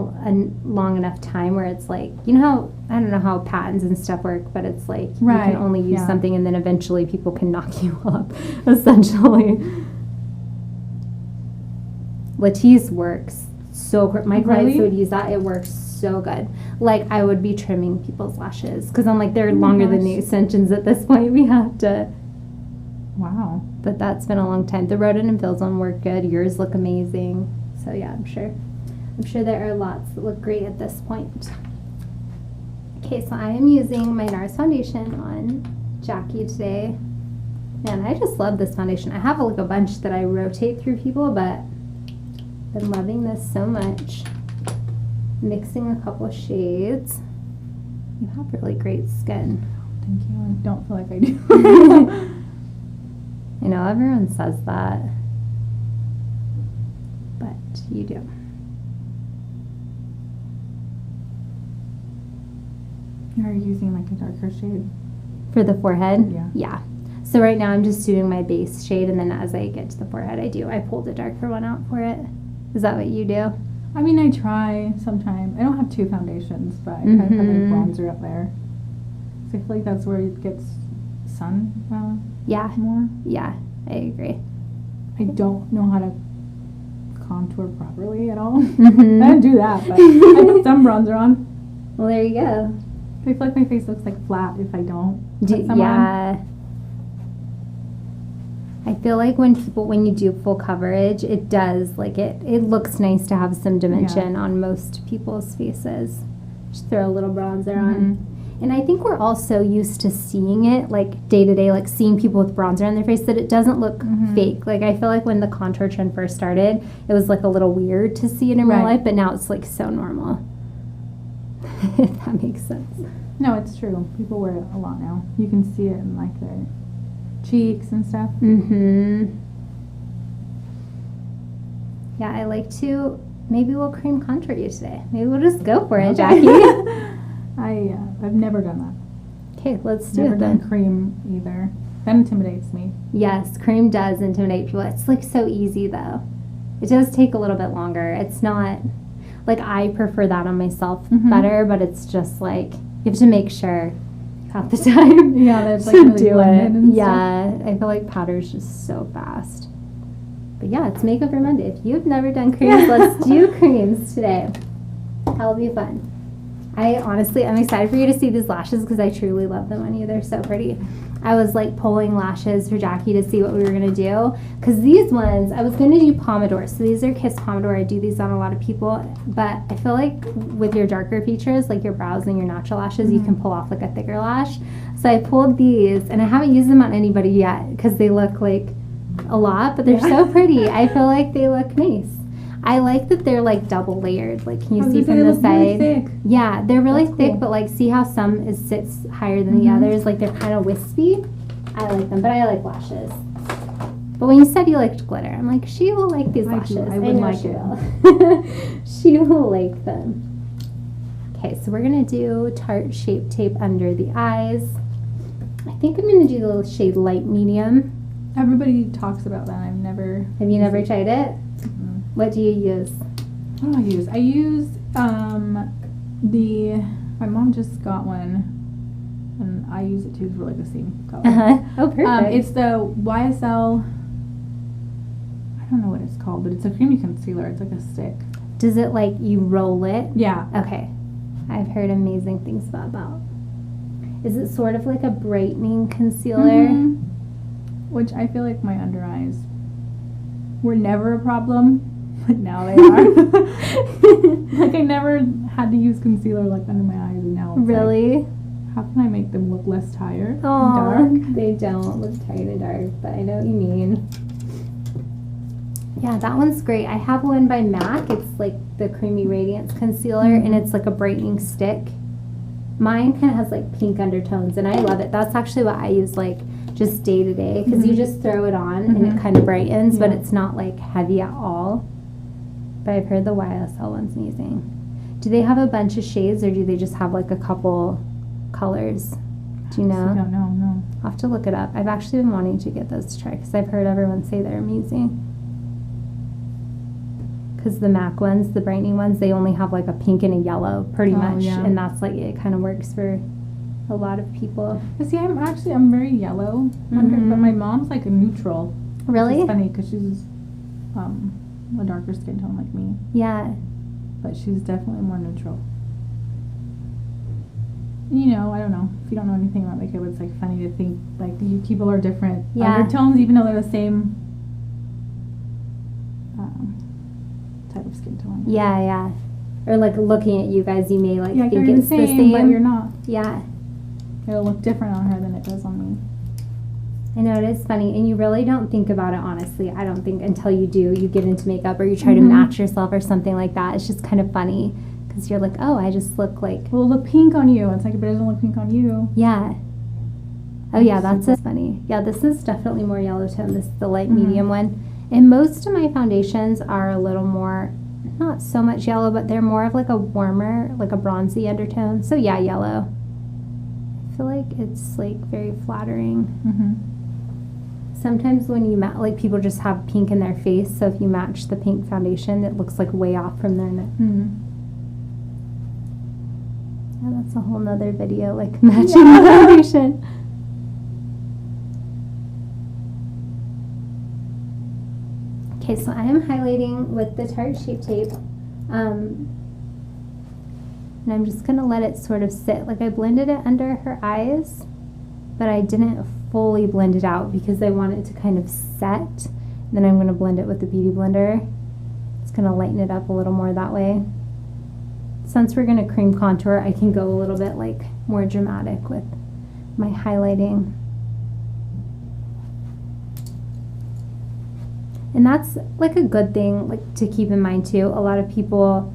long enough time where it's like, you know how, I don't know how patents and stuff work, but it's like you Right, can only use yeah. something and then eventually people can knock you up, essentially. Latisse works so great. My clients Really? would use that. It works so good. Like I would be trimming people's lashes because I'm like, they're Oh my longer than the gosh. extensions at this point. We have to. Wow. But that's been a long time. The Roden and Fields one work good. Yours look amazing. So yeah, I'm sure there are lots that look great at this point. Okay, so I am using my NARS foundation on Jackie today. Man, I just love this foundation. I have like a bunch that I rotate through people, but been loving this so much. Mixing a couple shades. You have really great skin. Thank you. I don't feel like I do. I know everyone says that, but you do. You're using like a darker shade. For the forehead? Yeah. Yeah. So right now I'm just doing my base shade, and then as I get to the forehead, I pull the darker one out for it. Is that what you do? I mean, I try sometimes. I don't have two foundations, but I kind of have a bronzer up there. So I feel like that's where it gets sun Yeah. more. Yeah, I agree. I don't know how to contour properly at all. Mhm. I don't do that, but I put some bronzer on. Well, there you go. I feel like my face looks like flat if I don't put some on. Yeah. I feel like when you do full coverage, it does, like, it looks nice to have some dimension on most people's faces. Just throw a little bronzer on. And I think we're all so used to seeing it, like, day to day, like, seeing people with bronzer on their face that it doesn't look fake. Like, I feel like when the contour trend first started, it was, like, a little weird to see it in real life, but now it's, like, so normal. If that makes sense. No, it's true. People wear it a lot now. You can see it in, like, their cheeks and stuff. Yeah, I like to, maybe we'll cream contour you today. Maybe we'll just go for it, Jackie. I've never done that. Okay, let's do Never it done then. cream either. That intimidates me. Yes, cream does intimidate people. It's like so easy though. It does take a little bit longer. It's not, like, I prefer that on myself better, but it's just like, you have to make sure you have the time Yeah, that's like to really do blended it. and Yeah, I feel like powder's just so fast. But yeah, it's Makeover Monday. If you've never done creams, let's do creams today. That'll be fun. I'm excited for you to see these lashes because I truly love them on you. They're so pretty. I was like pulling lashes for Jackie to see what we were going to do. Because these ones, I was going to do Pomodoro. So these are Kiss Pomodoro. I do these on a lot of people. But I feel like with your darker features, like your brows and your natural lashes, you can pull off like a thicker lash. So I pulled these, and I haven't used them on anybody yet because they look like a lot, but they're so pretty. I feel like they look nice. I like that they're like double layered. Like, can you see from the side? Really thick. Yeah, they're really That's thick, cool. but like, see how some sits higher than the others? Like, they're kind of wispy. I like them, but I like lashes. But when you said you liked glitter, I'm like, she will like these I lashes. do. I would know like she it. will. She will like them. Okay, so we're gonna do Tarte Shape Tape under the eyes. I think I'm gonna do the little shade light medium. Everybody talks about that. I've never. Have you never tried it? What do you use? What do I use? I use my mom just got one, and I use it too for like the same color. Oh, perfect. It's the YSL. I don't know what it's called, but it's a creamy concealer. It's like a stick. Does it like you roll it? Yeah. Okay. I've heard amazing things about that. Is it sort of like a brightening concealer? which I feel like my under eyes were never a problem, but now they are. Like I never had to use concealer like under my eyes, and now it's Really? like, how can I make them look less tired and Oh, dark? they don't look tight and dark, but I know what you mean. Yeah, that one's great. I have one by MAC. It's like the Creamy Radiance Concealer, and it's like a brightening stick. Mine kind of has like pink undertones, and I love it. That's actually what I use like just day to day, because you just throw it on and it kind of brightens, but it's not like heavy at all. But I've heard the YSL one's amazing. Do they have a bunch of shades, or do they just have like a couple colors? Do you know? I don't know, no. I'll have to look it up. I've actually been wanting to get those to try, because I've heard everyone say they're amazing. Because the MAC ones, the brightening ones, they only have like a pink and a yellow pretty much. Yeah. And that's like, it kind of works for a lot of people. But see, I'm very yellow, under, but my mom's like a neutral. Really? It's funny because she's a darker skin tone like me, Yeah. but she's definitely more neutral. You know, I don't know. If you don't know anything about makeup, it's like funny to think like people are different undertones, even though they're the same type of skin tone. Yeah, yeah. Or like looking at you guys, you may like Yeah, think you're it's the same. but you're not. Yeah. It'll look different on her than it does on me. I know, it is funny, and you really don't think about it, honestly. I don't think until you do, you get into makeup or you try to match yourself or something like that. It's just kind of funny, because you're like, oh, I just look like... Well, it'll look pink on you. It's like, but it doesn't look pink on you. Yeah. Oh, yeah, that's funny. Yeah, this is definitely more yellow tone. This is the light medium one. And most of my foundations are a little more, not so much yellow, but they're more of like a warmer, like a bronzy undertone. So yeah, yellow. I feel like it's like very flattering. Sometimes when you like people just have pink in their face, so if you match the pink foundation, it looks like way off from their neck. Yeah, that's a whole nother video, like matching the foundation. Okay, so I am highlighting with the Tarte Shape Tape, and I'm just going to let it sort of sit. Like I blended it under her eyes, but I didn't fully blend it out because I want it to kind of set. Then I'm going to blend it with the Beauty Blender. It's going to lighten it up a little more that way. Since we're going to cream contour, I can go a little bit like more dramatic with my highlighting. And that's like a good thing like to keep in mind too. A lot of people,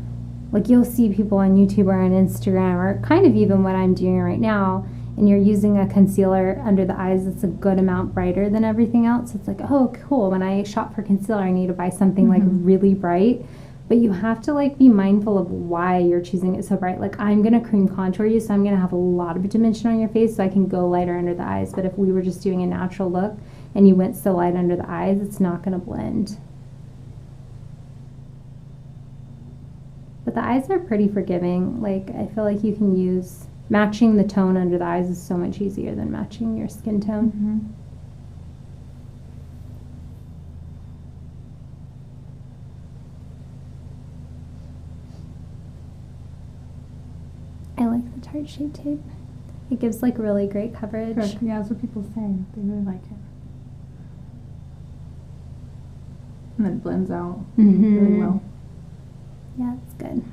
like you'll see people on YouTube or on Instagram, or kind of even what I'm doing right now, and you're using a concealer under the eyes that's a good amount brighter than everything else. It's like, oh cool, when I shop for concealer I need to buy something like really bright. But you have to like be mindful of why you're choosing it so bright. Like I'm gonna cream contour you, so I'm gonna have a lot of dimension on your face so I can go lighter under the eyes. But if we were just doing a natural look and you went so light under the eyes, it's not gonna blend. But the eyes are pretty forgiving. Like I feel like you can use, matching the tone under the eyes is so much easier than matching your skin tone. I like the Tarte Shape Tape. It gives like really great coverage. Correct. Yeah, that's what people say. They really like it. And then it blends out really well. Yeah, it's good.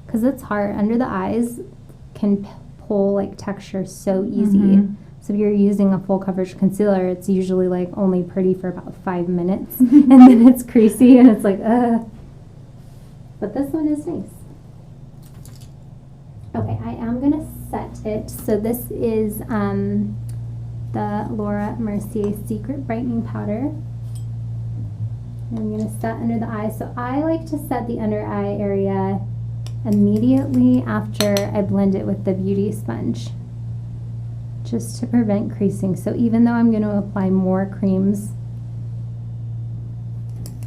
Because it's hard. Under the eyes can pull like texture so easy. So if you're using a full coverage concealer, it's usually like only pretty for about 5 minutes. And then it's creasy and it's like, But this one is nice. Okay, I am going to set it. So this is the Laura Mercier Secret Brightening Powder. I'm going to set under the eye. So I like to set the under eye area immediately after I blend it with the Beauty Sponge, just to prevent creasing. So even though I'm going to apply more creams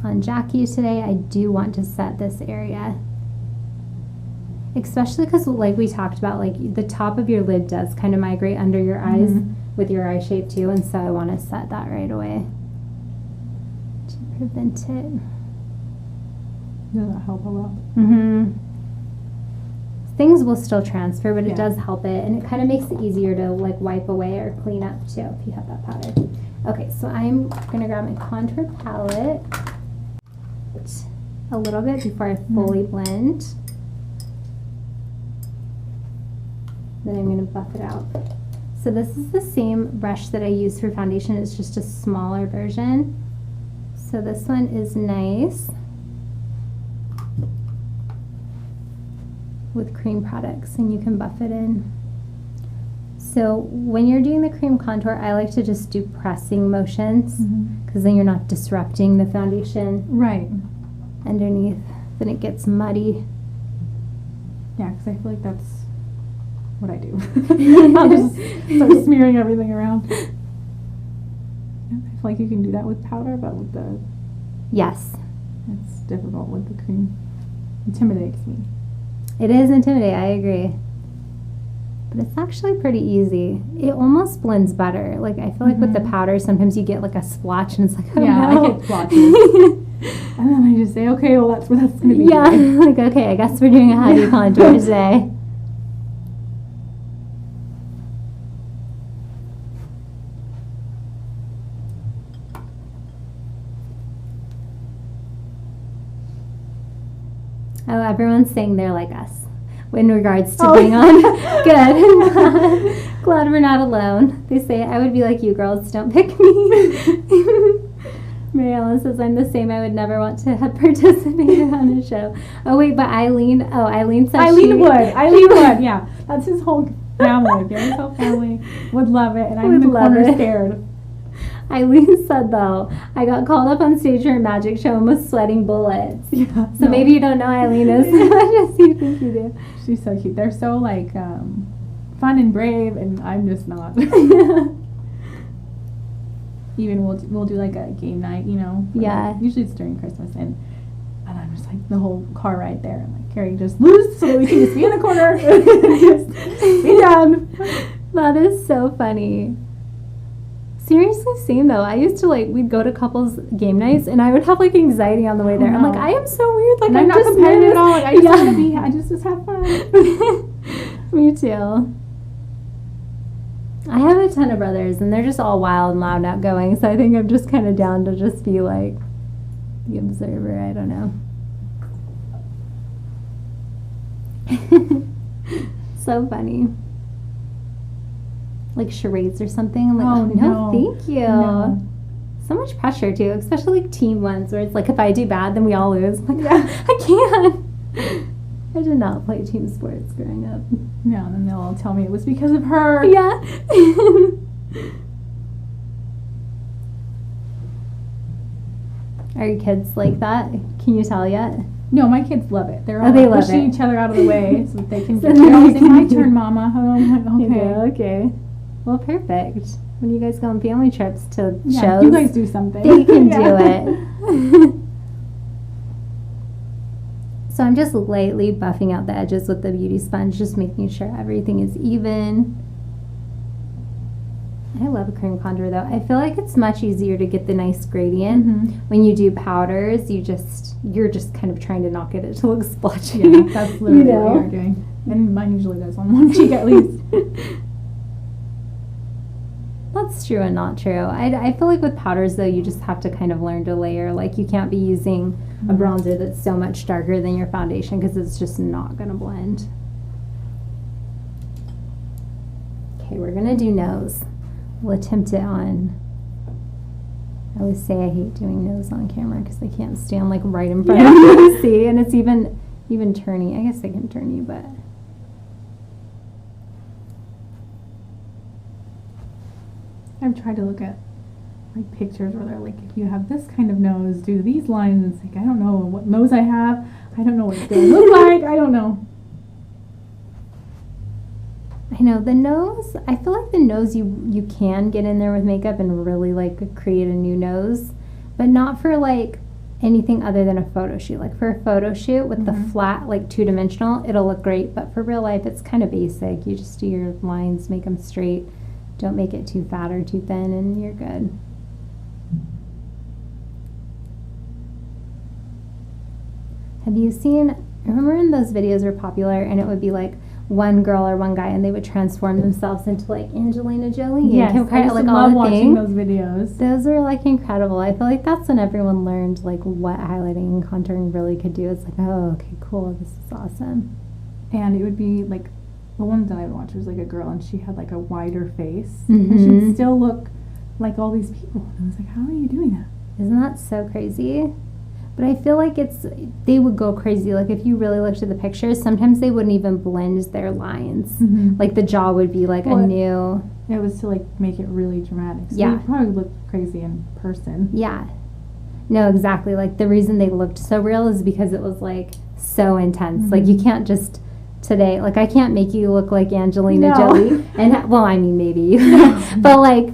on Jackie today, I do want to set this area. Especially because, like we talked about, like the top of your lid does kind of migrate under your eyes with your eye shape too, and so I want to set that right away to prevent it. Does that help a lot? Things will still transfer, but it does help it, and it kind of makes it easier to like wipe away or clean up too if you have that powder. Okay, so I'm gonna grab my contour palette a little bit before I fully blend. Then I'm gonna buff it out. So this is the same brush that I use for foundation. It's just a smaller version. So this one is nice with cream products, and you can buff it in. So when you're doing the cream contour, I like to just do pressing motions, because then you're not disrupting the foundation Right. underneath. Then it gets muddy. Yeah, because I feel like that's what I do. I'll just start smearing everything around. I feel like you can do that with powder, but with the... Yes. It's difficult with the cream. Intimidates me. It is intimidating, I agree. But it's actually pretty easy. It almost blends better. Like, I feel like with the powder, sometimes you get like a splotch and it's like, oh yeah, no. I get splotches. And then I just say, okay, well, that's going to be Yeah, good. like, okay, I guess we're doing a heavy contour today. Oh, everyone's saying they're like us in regards to being on. Good. Glad we're not alone. They say, I would be like you girls, don't pick me. Mary Ellen says, I'm the same. I would never want to have participated on a show. Oh, wait, but Eileen said Eileen would, yeah. That's his whole family. Gary's whole family would love it, and I'm in the corner scared. Eileen said, though, I got called up on stage for a magic show and was sweating bullets. Yeah, so maybe you don't know Eileen as much as you think you do. She's so cute. They're so, like, fun and brave, and I'm just not. Even we'll do, like, a game night, you know? Yeah. Like, usually it's during Christmas, and I'm just, like, the whole car ride there. I'm like, Carrie, just lose so that we can just be in the corner and just be done. That is so funny. Seriously, same though. I used to we'd go to couples game nights and I would have like anxiety on the way there. I'm like, I am so weird. Like, I'm not just competitive nervous. at all. Like, I just want to be, I just have fun. Me too. I have a ton of brothers and they're just all wild and loud and outgoing. So I think I'm just kind of down to just be like the observer. I don't know. So funny. Like charades or something. I'm like, oh no, thank you. No. So much pressure too, especially like team ones where it's like if I do bad, then we all lose. I'm like, I can't. I did not play team sports growing up. No, and then they'll all tell me it was because of her. Yeah. Are your kids like that? Can you tell yet? No, my kids love it. They're all they love pushing it. each other out of the way so that they can get my turn, Mama. Oh, I'm like, okay. Okay. Well, perfect. When you guys go on family trips to shows, you guys do something. They can do it. So I'm just lightly buffing out the edges with the beauty sponge, just making sure everything is even. I love a cream contour though. I feel like it's much easier to get the nice gradient. When you do powders, you're just kind of trying to not get it to look splotchy. Yeah, that's literally what you're doing. And mine usually does on one cheek at least. That's true and not true. I feel like with powders though, you just have to kind of learn to layer. Like you can't be using a bronzer that's so much darker than your foundation because it's just not going to blend. Okay, we're going to do nose. We'll attempt it on. I always say I hate doing nose on camera because I can't stand like right in front of you to see, and it's even turny. I guess I can turn you, but I've tried to look at like pictures where they're like, if you have this kind of nose, do these lines. And it's like, I don't know what nose I have. I don't know what it's going to look like. I don't know. I know the nose. I feel like the nose you can get in there with makeup and really like create a new nose, but not for like anything other than a photo shoot. Like for a photo shoot with the flat like 2-dimensional, it'll look great. But for real life, it's kind of basic. You just do your lines, make them straight. Don't make it too fat or too thin, and you're good. Have you seen? Remember when those videos were popular and it would be like one girl or one guy, and they would transform themselves into like Angelina Jolie. Yes, and I used like to all love the watching things. those videos. Those were like incredible. I feel like that's when everyone learned like what highlighting and contouring really could do. It's like, oh, okay, cool, this is awesome. And it would be like, the one that I would watch was like a girl, and she had like a wider face, Mhm. and she would still look like all these people. And I was like, how are you doing that? Isn't that so crazy? But I feel like they would go crazy. Like if you really looked at the pictures, sometimes they wouldn't even blend their lines. Mm-hmm. Like the jaw would be like Well, a new. It was to like make it really dramatic. So Yeah. you probably look crazy in person. Yeah. No, exactly. Like the reason they looked so real is because it was like so intense. Mhm. Like you can't just today, like I can't make you look like Angelina No. Jolie. And well, I mean maybe, but like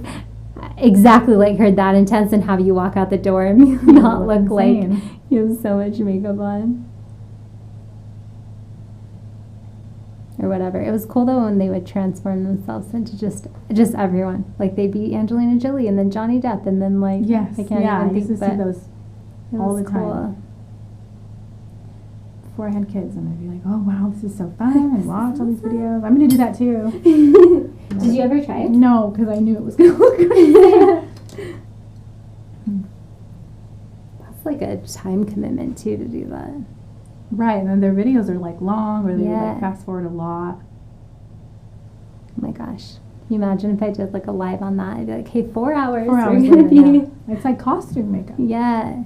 exactly like her that intense, and have you walk out the door and you not look like insane. you have so much makeup on. Or whatever. It was cool though when they would transform themselves into just everyone. Like they'd be Angelina Jolie and then Johnny Depp and then like Yes, I can't yeah, I even used think, to see but those it all was the time. cool. Before I had kids, and I'd be like, oh wow, this is so fun, and watch all these videos. I'm gonna do that too. Did you ever try it? No, because I knew it was gonna look crazy. That's like a time commitment too to do that. Right, and then their videos are like long, or they would Yeah. like fast forward a lot. Oh my gosh. Can you imagine if I did like a live on that? I'd be like, hey, 4 hours. 4 hours we're gonna later, be. yeah. It's like costume makeup. Yeah.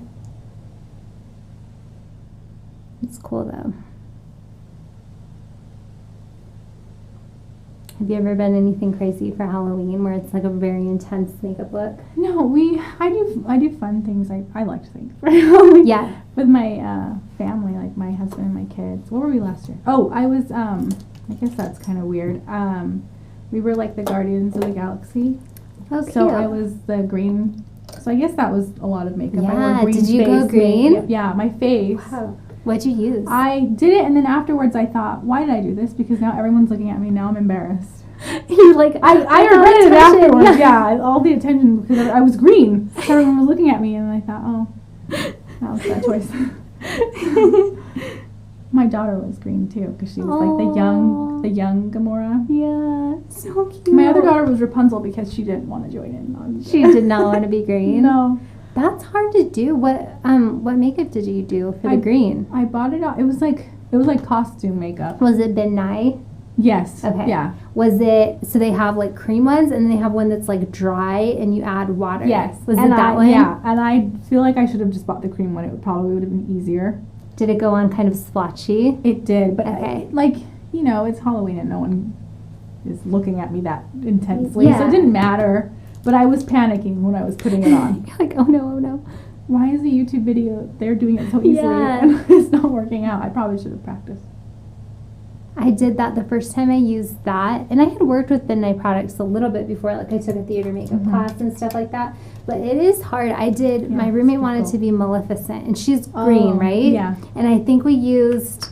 It's cool though. Have you ever been anything crazy for Halloween where it's like a very intense makeup look? No, I do fun things. I like to think for Halloween. Yeah. With my family, like my husband and my kids. What were we last year? Oh, I was I guess that's kind of weird. We were like the Guardians of the Galaxy. Oh, So cute. I was the green. So I guess that was a lot of makeup. I Yeah, wore green did you go face green? makeup. Yeah, my face. Wow. What'd you use? I did it, and then afterwards I thought, why did I do this? Because now everyone's looking at me. Now I'm embarrassed. You're like, I got regretted it attention. afterwards. Yeah, all the attention because I was green. So everyone was looking at me, and I thought, oh, that was that choice. My daughter was green too because she was like the young Gamora. Yeah, so cute. My other daughter was Rapunzel because she didn't want to join in on. She did not want to be green. No, That's hard to do. What makeup did you do for the green? I bought it out. It was like costume makeup. Was it Ben Nye? Yes. Okay. Yeah. Was it, so they have like cream ones and then they have one that's like dry and you add water? Yes. Was and it that one? Yeah. And I feel like I should have just bought the cream one. It probably would have been easier. Did it go on kind of splotchy? It did, but Okay. it's Halloween and no one is looking at me that intensely, so Yeah. it didn't matter. But I was panicking when I was putting it on. You're like, oh no. Why is the YouTube video, they're doing it so easily Yeah. and it's not working out? I probably should have practiced. I did that the first time I used that, and I had worked with Ben Nye products a little bit before, like I took a theater makeup Mhm. class and stuff like that, but it is hard. I did, Yeah, my it's roommate wanted difficult. to be Maleficent, and she's green, right? Yeah. And I think we used,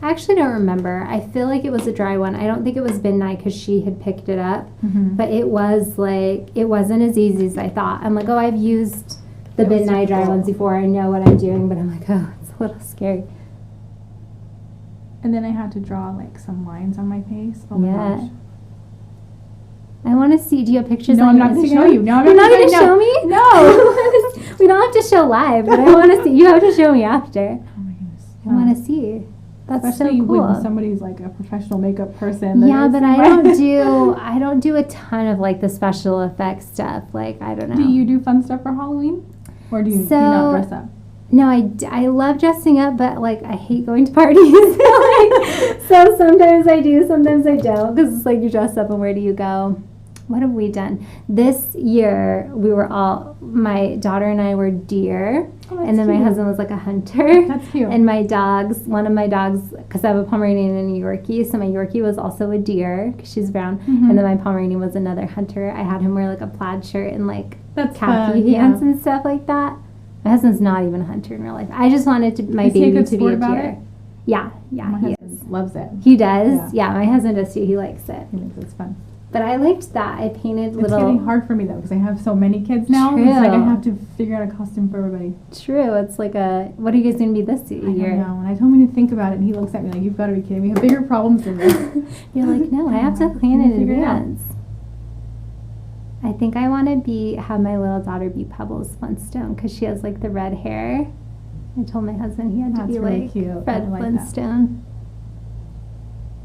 I actually don't remember. I feel like it was a dry one. I don't think it was Ben Nye because she had picked it up, Mm-hmm. but it was like, it wasn't as easy as I thought. I'm like, oh, I've used the It was Ben Nye dry difficult. ones before. I know what I'm doing, but I'm like, oh, it's a little scary. And then I had to draw like some lines on my face. Oh my Yeah. gosh. I want to see. Do you have pictures? No, on I'm your not going to Instagram? show you. No, I'm You're not going to no. show me? No. We don't have to show live, but I want to see. You have to show me after. Oh my goodness. I want to see. That's Especially so cool. when somebody's like a professional makeup person. then Yeah, it's but I don't do a ton of like the special effects stuff. Like I don't know. Do you do fun stuff for Halloween? Or do you not dress up? No, I love dressing up, but like I hate going to parties. Like, so sometimes I do, sometimes I don't, because it's like you dress up and where do you go? What have we done? This year we were all, my daughter and I were deer, Oh, that's and then my cute. husband was like a hunter. That's cute. And my dogs, one of my dogs, because I have a Pomeranian and a Yorkie, so my Yorkie was also a deer because she's brown, Mhm. and then my Pomeranian was another hunter. I had him wear like a plaid shirt and like That's khaki fun, pants yeah. and stuff like that. My husband's not even a hunter in real life. I just wanted my Is he a baby good to be sport a about deer. it? Yeah, My he husband is. loves it. He does. Yeah, my husband does too. He likes it. He thinks it's fun. But I liked that. I painted It's little... getting hard for me, though, because I have so many kids now. True. It's like I have to figure out a costume for everybody. True. It's like a... What are you guys going to be this year? I don't know. And I told him to think about it, and he looks at me like, you've got to be kidding me. We have bigger problems than this. You're like, no, I have to plan in Figure it out. advance. I think I want to have my little daughter be Pebbles Flintstone because she has like the red hair. I told my husband he had to That's be really like cute. Fred I like that. Flintstone.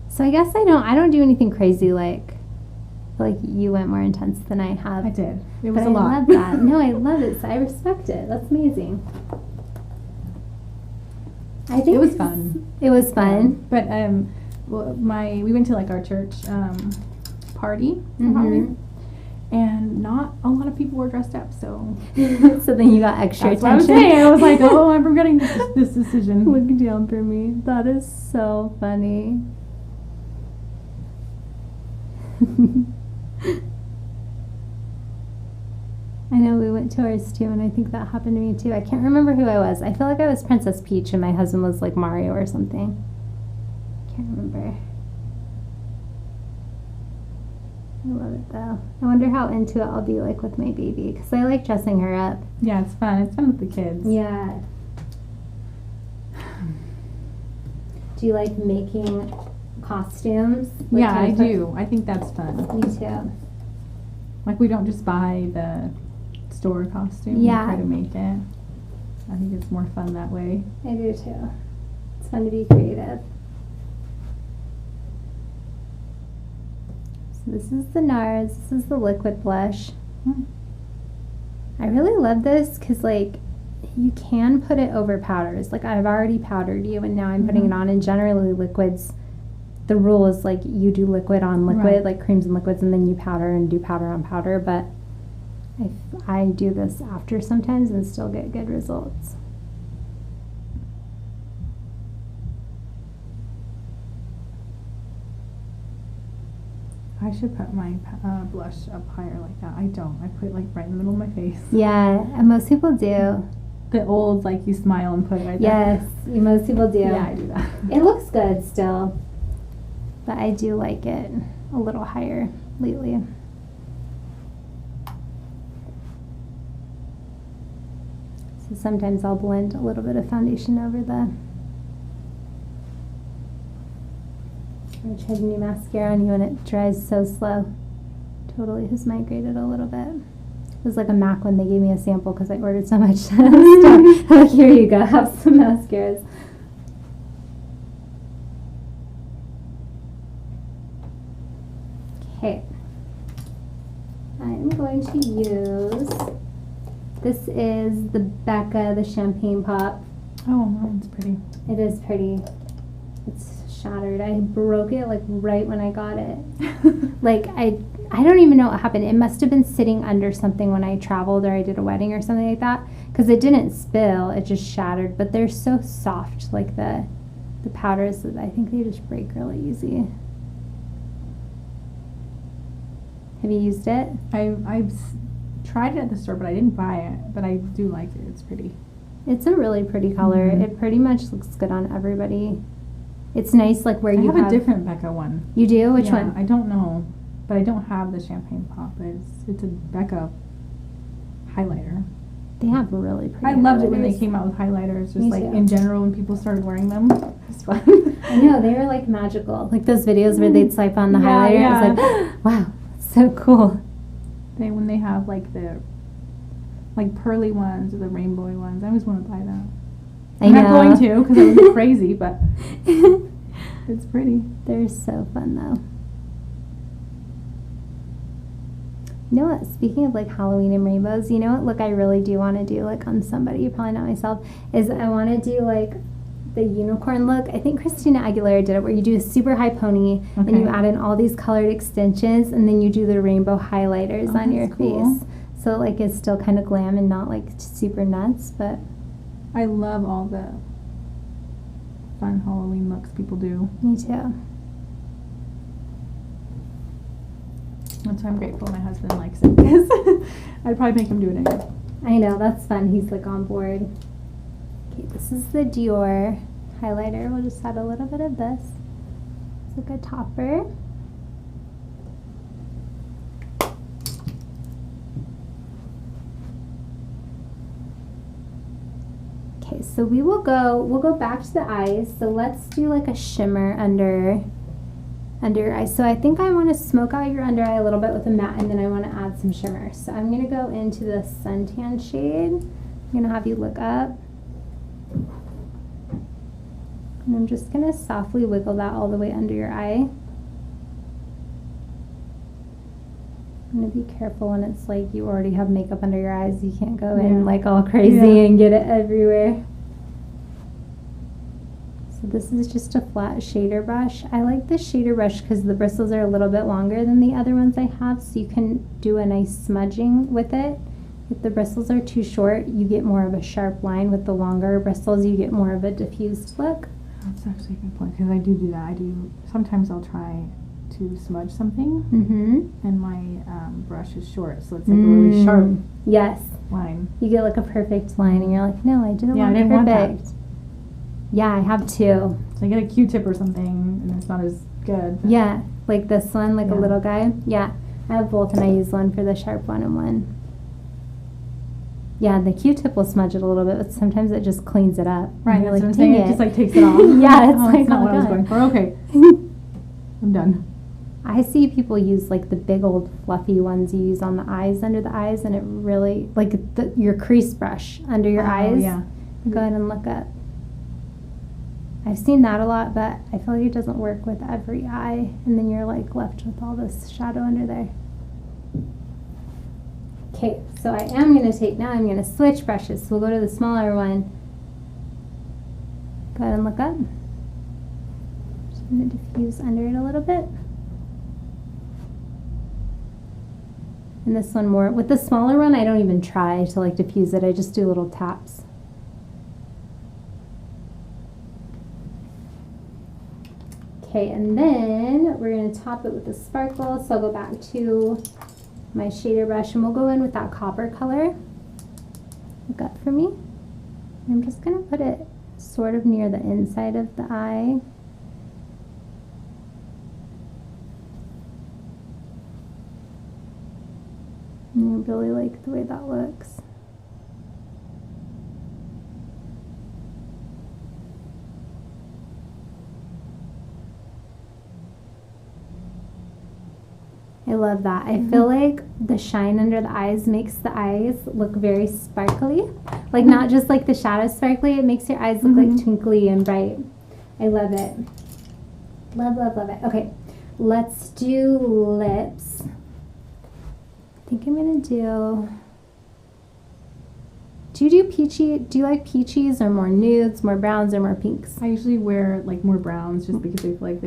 So I guess I don't do anything crazy like you went more intense than I have. I did. It was But a lot. I love that. No, I love it. So I respect it. That's amazing. I think It was fun. It was fun. But well, we went to like our church party, Mhm. Halloween, and not a lot of people were dressed up. So So then you got extra that's what I'm attention. saying. I was like, oh, I'm regretting this decision. Look down for me. That is so funny. I know we went to ours too, and I think that happened to me too. I can't remember who I was. I feel like I was Princess Peach, and my husband was like Mario or something. Can't remember. I love it though. I wonder how into it I'll be like with my baby, because I like dressing her up. Yeah, it's fun. It's fun with the kids. Yeah. Do you like making costumes? Like, Yeah, kind I of put- do. I think that's fun. Me too. Like, we don't just buy the store costume. Yeah. We try to make it. I think it's more fun that way. I do too. It's fun to be creative. So this is the NARS. This is the liquid blush. Hmm. I really love this because like you can put it over powders. Like I've already powdered you and now I'm putting it Mhm. on, and generally liquids, the rule is like you do liquid on liquid, Right. like creams and liquids, and then you powder and do powder on powder, but I do this after sometimes and still get good results. I should put my blush up higher like that. I don't. I put it like right in the middle of my face. Yeah, and most people do. The old, like, you smile and put it right there. Yes, most people do. Yeah, I do that. It looks good still, but I do like it a little higher lately. So sometimes I'll blend a little bit of foundation over the... I tried a new mascara on you and it dries so slow. Totally has migrated a little bit. It was like a MAC when they gave me a sample because I ordered so much stuff. Like, here you go, have some mascaras. Okay. I'm going to use, this is the Becca, the Champagne Pop. Oh, mine's pretty. It is pretty. It's shattered. I broke it like right when I got it. Like I don't even know what happened. It must have been sitting under something when I traveled or I did a wedding or something like that, because it didn't spill. It just shattered. But they're so soft, like the powders, that I think they just break really easy. Have you used it? I've tried it at the store, but I didn't buy it. But I do like it. It's pretty. It's a really pretty color. Mhm. It pretty much looks good on everybody. It's nice, like where I you have a different Becca one. You do? Which Yeah, one? I don't know, but I don't have the Champagne Pop. But it's a Becca highlighter. They have really pretty. I loved it when they highlighters. came out with highlighters. Just Me like too. in general, when people started wearing them, it's fun. I know, they were like magical. Like those videos where they'd swipe on the Yeah, highlighter. yeah. It was like, wow, so cool. When they have like the pearly ones or the rainbowy ones, I always want to buy that. I'm not going to because I would be crazy, but it's pretty. They're so fun though. You know what? Speaking of like Halloween and rainbows, you know what look I really do want to do, like on somebody, probably not myself, is I want to do like the unicorn look. I think Christina Aguilera did it, where you do a super high pony, and you Okay. add in all these colored extensions, and then you do the rainbow highlighters Oh, on your that's cool. face. So like it's still kind of glam and not like super nuts, but I love all the fun Halloween looks people do. me too. That's why I'm grateful my husband likes it, because I'd probably make him do it anyway. I know, that's fun. He's like on board. Okay, this is the Dior highlighter. We'll just add a little bit of this. It's like a topper. Okay, so we'll go back to the eyes. So let's do like a shimmer under your eyes. So I think I want to smoke out your under eye a little bit with a matte, and then I want to add some shimmer. So I'm going to go into the suntan shade. I'm going to have you look up. And I'm just going to softly wiggle that all the way under your eye. I'm going to be careful when it's like you already have makeup under your eyes. You can't go in like all crazy and get it everywhere. So this is just a flat shader brush. I like this shader brush because the bristles are a little bit longer than the other ones I have, so you can do a nice smudging with it. If the bristles are too short, you get more of a sharp line. With the longer bristles, you get more of a diffused look. That's actually a good point, because I do that. Sometimes I'll try to smudge something, and my brush is short, so it's like a really sharp line. You get like a perfect line, and you're like, no, I didn't want perfect. Want that. Yeah, I have two. So I get a Q-tip or something, and it's not as good. Yeah, like this one, like a little guy. Yeah, I have both, and I use one for the sharp one and one. Yeah, the Q-tip will smudge it a little bit, but sometimes it just cleans it up. Right, that's what I'm saying. It just like takes it off. Yeah, it's like, it's not what I was going for. Okay, I'm done. I see people use like the big old fluffy ones you use on the eyes, under the eyes, and it really, like your crease brush under your eyes. Yeah. Go ahead and look up. I've seen that a lot, but I feel like it doesn't work with every eye, and then you're like left with all this shadow under there. Okay, so I'm going to switch brushes. So we'll go to the smaller one. Go ahead and look up. Just going to diffuse under it a little bit. And this one more. With the smaller one, I don't even try to like diffuse it. I just do little taps. Okay, and then we're going to top it with a sparkle. So I'll go back to my shader brush, and we'll go in with that copper color. Look up for me. I'm just going to put it sort of near the inside of the eye. And I really like the way that looks. I love that. I feel like the shine under the eyes makes the eyes look very sparkly. Like not just like the shadows sparkly, it makes your eyes look like twinkly and bright. I love it. Love, love, love it. Okay, let's do lips. I think I'm gonna do you do peachy? Do you like peachies or more nudes, more browns, or more pinks? I usually wear like more browns just because I feel like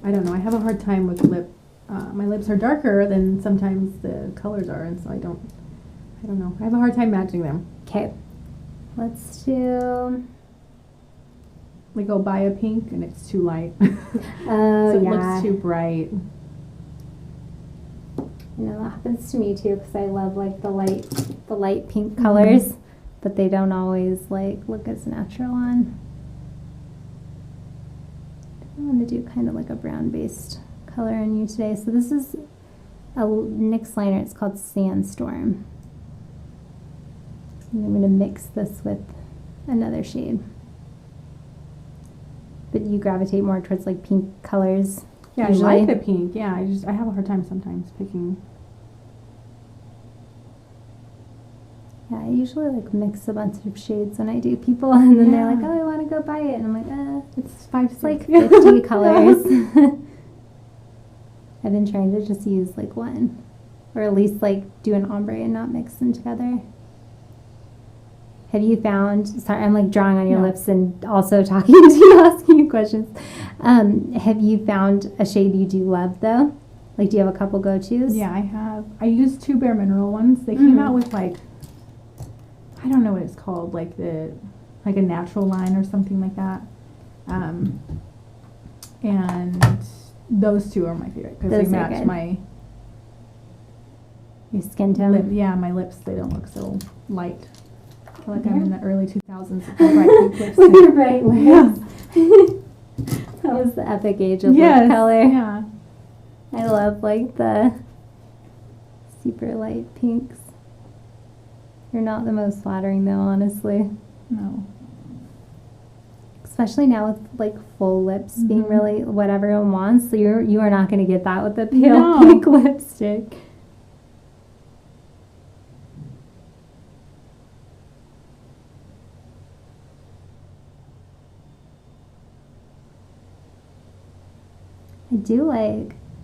I don't know, I have a hard time with my lips are darker than sometimes the colors are, and so I don't know. I have a hard time matching them. Okay, let's do. Like I'll buy a pink and it's too light. Oh, so it yeah. looks too bright. You know, that happens to me too, because I love like the light pink colors, but they don't always like look as natural on. I'm gonna do kind of like a brown based color on you today. So this is a NYX liner. It's called Sandstorm. And I'm gonna mix this with another shade. But you gravitate more towards like pink colors. Yeah, usually. I like the pink. Yeah, I have a hard time sometimes picking. Yeah, I usually like mix a bunch of shades when I do people, and then they're like, "Oh, I want to go buy it," and I'm like, It's 5, 6. like 50 colors." I've been trying to just use like one, or at least like do an ombre and not mix them together. Have you found? Sorry, I'm like drawing on your lips and also talking to you, asking you questions. Have you found a shade you do love though? Like, do you have a couple go-tos? Yeah, I have. I use 2 Bare Mineral ones. They came out with like, I don't know what it's called, like a natural line or something like that. And those 2 are my favorite because they match your skin tone. lip. Yeah, my lips, they don't look so light. I feel like I'm in the early 2000s with bright pink lipstick. Bright lips. Yeah. That was the epic age of lip color. Yeah. I love like the super light pinks. You're not the most flattering though, honestly. No. Especially now with like full lips being Mhm. really what everyone wants. So you are not going to get that with the pale No. pink lipstick.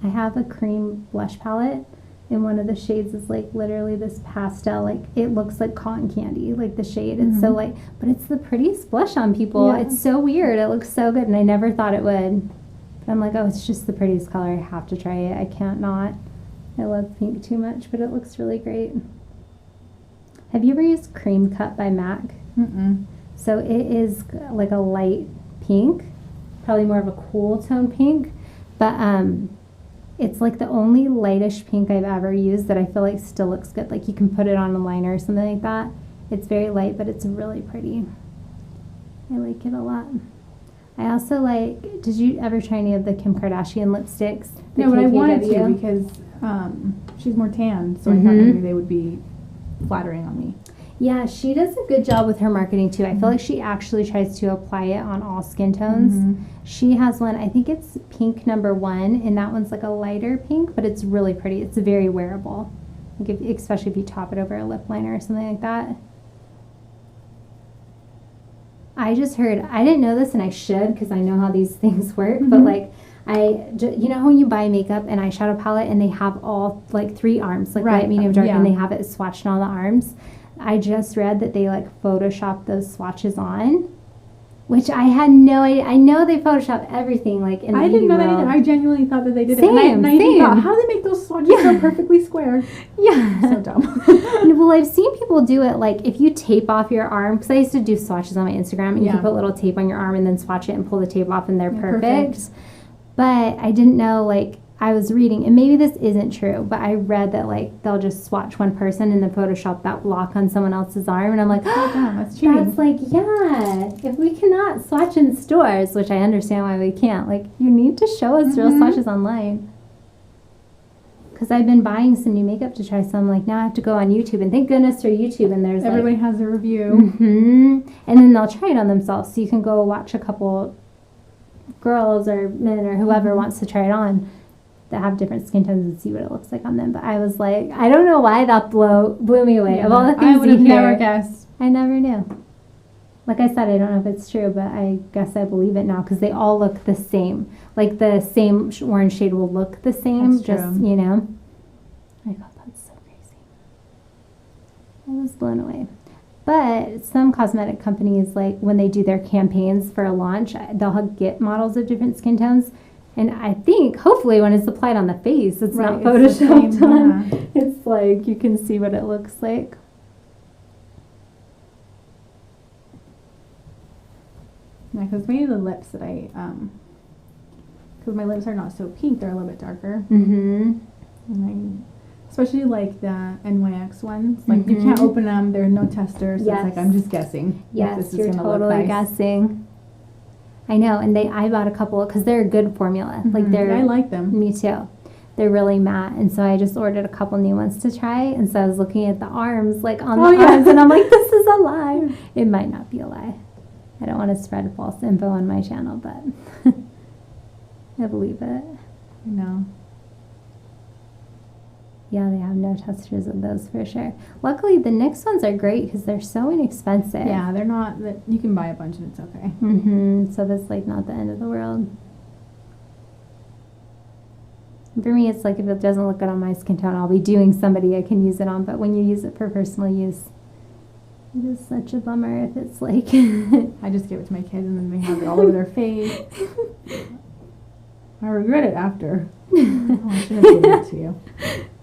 I have a cream blush palette, and one of the shades is like literally this pastel, like it looks like cotton candy, like the shade. It's so Mhm. light, but it's the prettiest blush on people. Yeah. It's so weird. It looks so good, and I never thought it would. But I'm like, oh, it's just the prettiest color. I have to try it. I can't not. I love pink too much, but it looks really great. Have you ever used Cream Cut by MAC? Mm-mm. So it is like a light pink, probably more of a cool tone pink, but it's like the only lightish pink I've ever used that I feel like still looks good. Like you can put it on a liner or something like that. It's very light, but it's really pretty. I like it a lot. I also like, did you ever try any of the Kim Kardashian lipsticks? The No, but I wanted to KKW? because she's more tan, so I thought Mhm. maybe they would be flattering on me. Yeah, she does a good job with her marketing too. I feel like she actually tries to apply it on all skin tones. Mhm. She has one, I think it's pink #1, and that one's like a lighter pink, but it's really pretty. It's very wearable, like especially if you top it over a lip liner or something like that. I just heard, I didn't know this and I should because I know how these things work, but Mhm. like you know when you buy makeup and eyeshadow palette and they have all like 3 arms, like Right, light, medium, dark, yeah. and they have it swatched on all the arms. I just read that they like Photoshop those swatches on, which I had no idea. I know they Photoshop everything like in the I didn't know that world. either. I genuinely thought that they did Same, it. And I even same. thought, how do they make those swatches so perfectly square? Yeah. So dumb. Well, I've seen people do it like if you tape off your arm, because I used to do swatches on my Instagram, and you Yeah. can put little tape on your arm and then swatch it and pull the tape off, and they're Yeah, perfect. But I didn't know, like, I was reading, and maybe this isn't true, but I read that like they'll just swatch one person and then Photoshop that block on someone else's arm, and I'm like, So dumb. That's cheating. that's like, yeah, if we cannot swatch in stores, which I understand why we can't, like, you need to show us real Mhm. swatches online. Because I've been buying some new makeup to try some, like, now I have to go on YouTube, and thank goodness for YouTube, and there's Everybody has a review. and then they'll try it on themselves, so you can go watch a couple girls or men or whoever Mhm. wants to try it on that have different skin tones and see what it looks like on them. But I was like, I don't know why that blew me away. Of all the I things would you have hear, never guessed. I never knew. Like I said, I don't know if it's true, but I guess I believe it now because they all look the same. Like the same orange shade will look the same, That's just, true. you know. I thought that's so crazy. I was blown away. But some cosmetic companies, like when they do their campaigns for a launch, they'll get models of different skin tones. And I think, hopefully, when it's applied on the face, it's not Right, it's the photoshopped same, on. yeah. It's like you can see what it looks like. Yeah, because maybe the lips that because my lips are not so pink, they're a little bit darker. Mm-hmm. And especially like the NYX ones, like you Mhm. can't open them. There's no tester, so Yes. it's like I'm just guessing. if Yes, this is you're gonna look totally nice. guessing. I know, and I bought a couple because they're a good formula. Like Mhm. they're, I like them. me too. They're really matte, and so I just ordered a couple new ones to try. And so I was looking at the arms, like on Oh, the yeah. arms, and I'm like, this is a lie. It might not be a lie. I don't want to spread false info on my channel, but I believe it. No. Yeah, they have no testers of those for sure. Luckily, the NYX ones are great because they're so inexpensive. Yeah, they're not. That you can buy a bunch and it's okay. So that's like not the end of the world. For me, it's like if it doesn't look good on my skin tone, I'll be doing somebody I can use it on. But when you use it for personal use, it is such a bummer if it's like. I just give it to my kids and then they have it all over their face. I regret it after. Oh, I should have given it to you.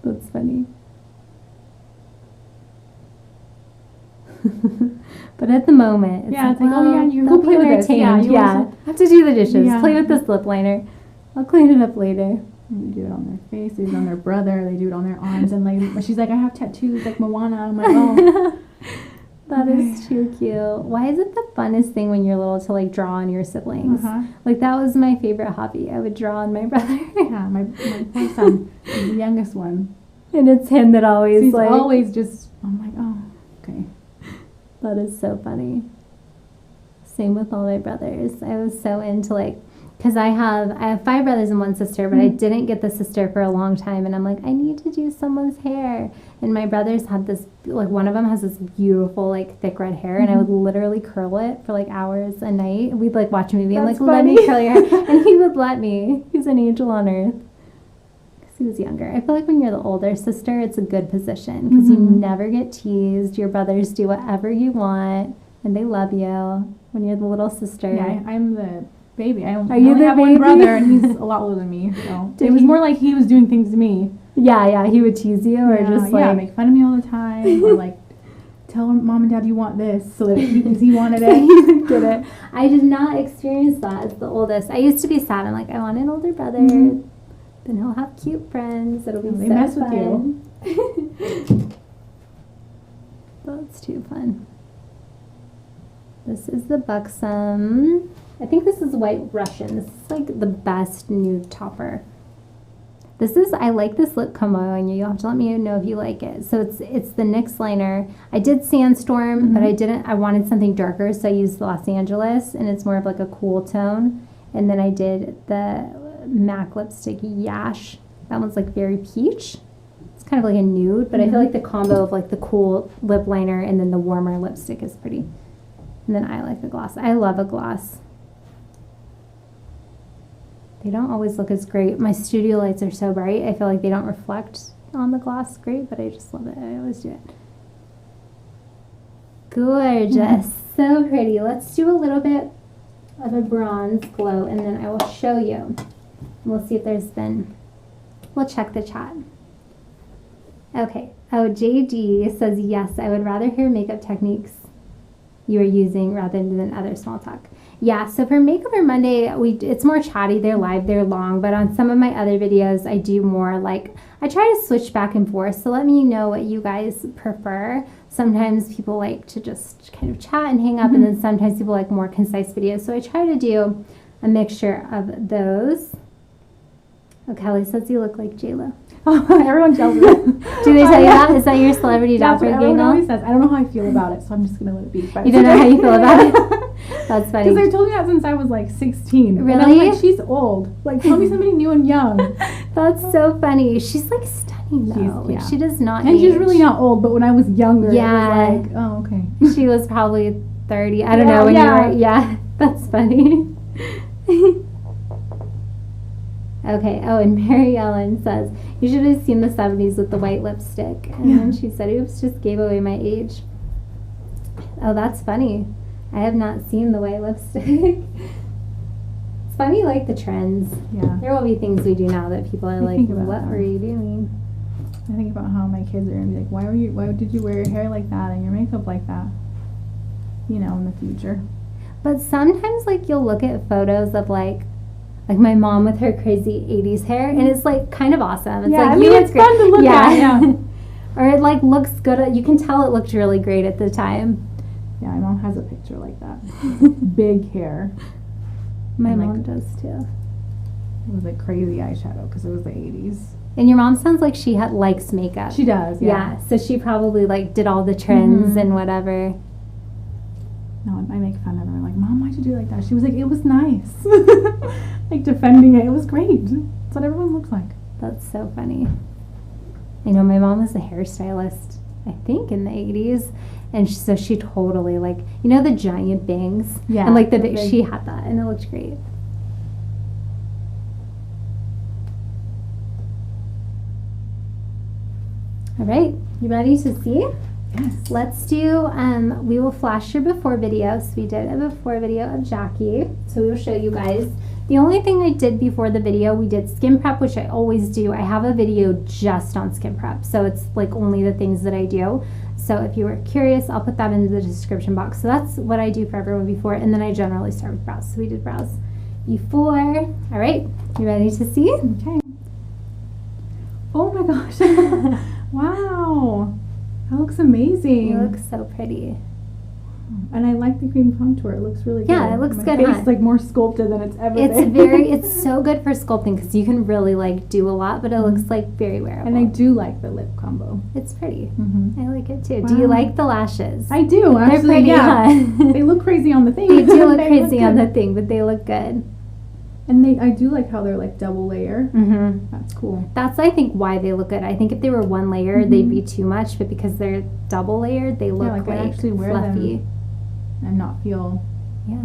That's funny. But at the moment, it's Yeah, like, it's like, oh, yeah, you they'll go play be with this. Yeah, entertained. you Yeah, always- I have to do the dishes. Yeah. Play with this lip liner. I'll clean it up later. They do it on their face, they do it on their brother, they do it on their arms, and like she's like, I have tattoos like Moana. I'm like, oh. That is too cute. Why is it the funnest thing when you're little to like draw on your siblings? Uh-huh. Like that was my favorite hobby. I would draw on my brother. Yeah, my poor son, he's the youngest one. And it's him that always He's like always just. I'm like, oh, okay. that is so funny. Same with all my brothers. I was so into like, because I have 5 brothers and 1 sister, but I didn't get the sister for a long time, and I'm like, I need to do someone's hair. And my brothers had this, like, one of them has this beautiful, like, thick red hair, and I would literally curl it for, like, hours a night. We'd, like, watch a movie and, like, let me curl your hair. And he would let me. He's an angel on earth. Because he was younger. I feel like when you're the older sister, it's a good position, because you never get teased. Your brothers do whatever you want, and they love you when you're the little sister. Yeah, I'm the baby. I Are only you the have baby? one brother, and he's a lot older than me. So it was more like he was doing things to me. Yeah, he would tease you, or just like make fun of me all the time, or like tell mom and dad you want this, so that he wanted so it. you would get it. I did not experience that as the oldest. I used to be sad. I'm like, I want an older brother. Then he'll have cute friends. It'll be They so mess fun. with you. That's too fun. This is the Buxom. I think this is White Russian. This is like the best nude topper. I like this lip combo on you. You'll have to let me know if you like it. So it's the NYX liner. I did Sandstorm, but I wanted something darker, so I used Los Angeles, and it's more of like a cool tone. And then I did the MAC lipstick Yash. That one's like very peach. It's kind of like a nude, but I feel like the combo of like the cool lip liner and then the warmer lipstick is pretty. And then I like the gloss. I love a gloss. They don't always look as great. My studio lights are so bright, I feel like they don't reflect on the gloss great, but I just love it. I always do it. Gorgeous. So pretty. Let's do a little bit of a bronze glow, and then I will show you. We'll see if we'll check the chat. Okay. Oh, JD says, yes, I would rather hear makeup techniques you are using rather than other small talk. Yeah, so for Makeover Monday, it's more chatty. They're live, they're long, but on some of my other videos, I do more like, I try to switch back and forth, so let me know what you guys prefer. Sometimes people like to just kind of chat and hang up, and then sometimes people like more concise videos, so I try to do a mixture of those. Oh, Kelly says you look like J-Lo. Oh, everyone tells me that. Do they tell you that? Is that your celebrity That's doctor what everyone always says. I don't know how I feel about it, so I'm just going to let it be. You don't know how you feel about it? That's funny. Because they told me that since I was like 16. Really? And I'm like, she's old. Like, tell me somebody new and young. That's so funny. She's like stunning though. Like, she does not And age. she's really not old, but when I was younger, Yeah. it was like, oh, okay. She was probably 30. I don't know when you were. Yeah, that's funny. Okay. Oh, and Mary Ellen says, you should have seen the 70s with the white lipstick. And then she said, oops, just gave away my age. Oh, that's funny. I have not seen the white lipstick. It's funny, like the trends. Yeah. There will be things we do now that people are like, what were you doing? I think about how my kids are going to be like, why did you wear your hair like that and your makeup like that? You know, in the future. But sometimes, like, you'll look at photos of, like my mom with her crazy 80s hair, and it's, like, kind of awesome. It's like, you it's fun to look at. Yeah. Or it, like, looks good. You can tell it looked really great at the time. Yeah, my mom has a picture like that. Big hair. My and, mom like, does, too. It was, like, crazy eyeshadow because it was the 80s. And your mom sounds like she likes makeup. She does, yeah. So she probably, like, did all the trends and whatever. No, I make fun of her. Like, Mom, why'd you do it like that? She was like, it was nice. Like, defending it. It was great. That's what everyone looks like. That's so funny. I know my mom was a hairstylist, I think, in the 80s. And so she totally, like, you know the giant bangs? Yeah. And, like, she had that, and it looked great. All right. You ready to see? Yes. Let's do, we will flash your before video. So we did a before video of Jackie. So we will show you guys. The only thing I did before the video, we did skin prep, which I always do. I have a video just on skin prep. So it's like only the things that I do. So if you were curious, I'll put that in the description box. So that's what I do for everyone before. And then I generally start with brows. So we did brows before. All right. You ready to see? Okay. Oh my gosh. Wow. That looks amazing. You look so pretty. And I like the cream contour. It looks really good. Yeah, it looks My good, face huh? is like more sculpted than it's ever It's been. it's so good for sculpting because you can really like do a lot, but it looks Mhm. like very wearable. And I do like the lip combo. It's pretty. Mm-hmm. I like it too. Do you Wow. like the lashes? I do, actually. They're pretty, yeah. huh? They look crazy on the thing. They do look They crazy on the good. thing, but they look good. And I do like how they're like double layer. Mm-hmm. That's cool. That's, I think, why they look good. I think if they were one layer, they'd Mhm. be too much, but because they're double layered, they look like I like actually wear fluffy. them and not feel Yeah.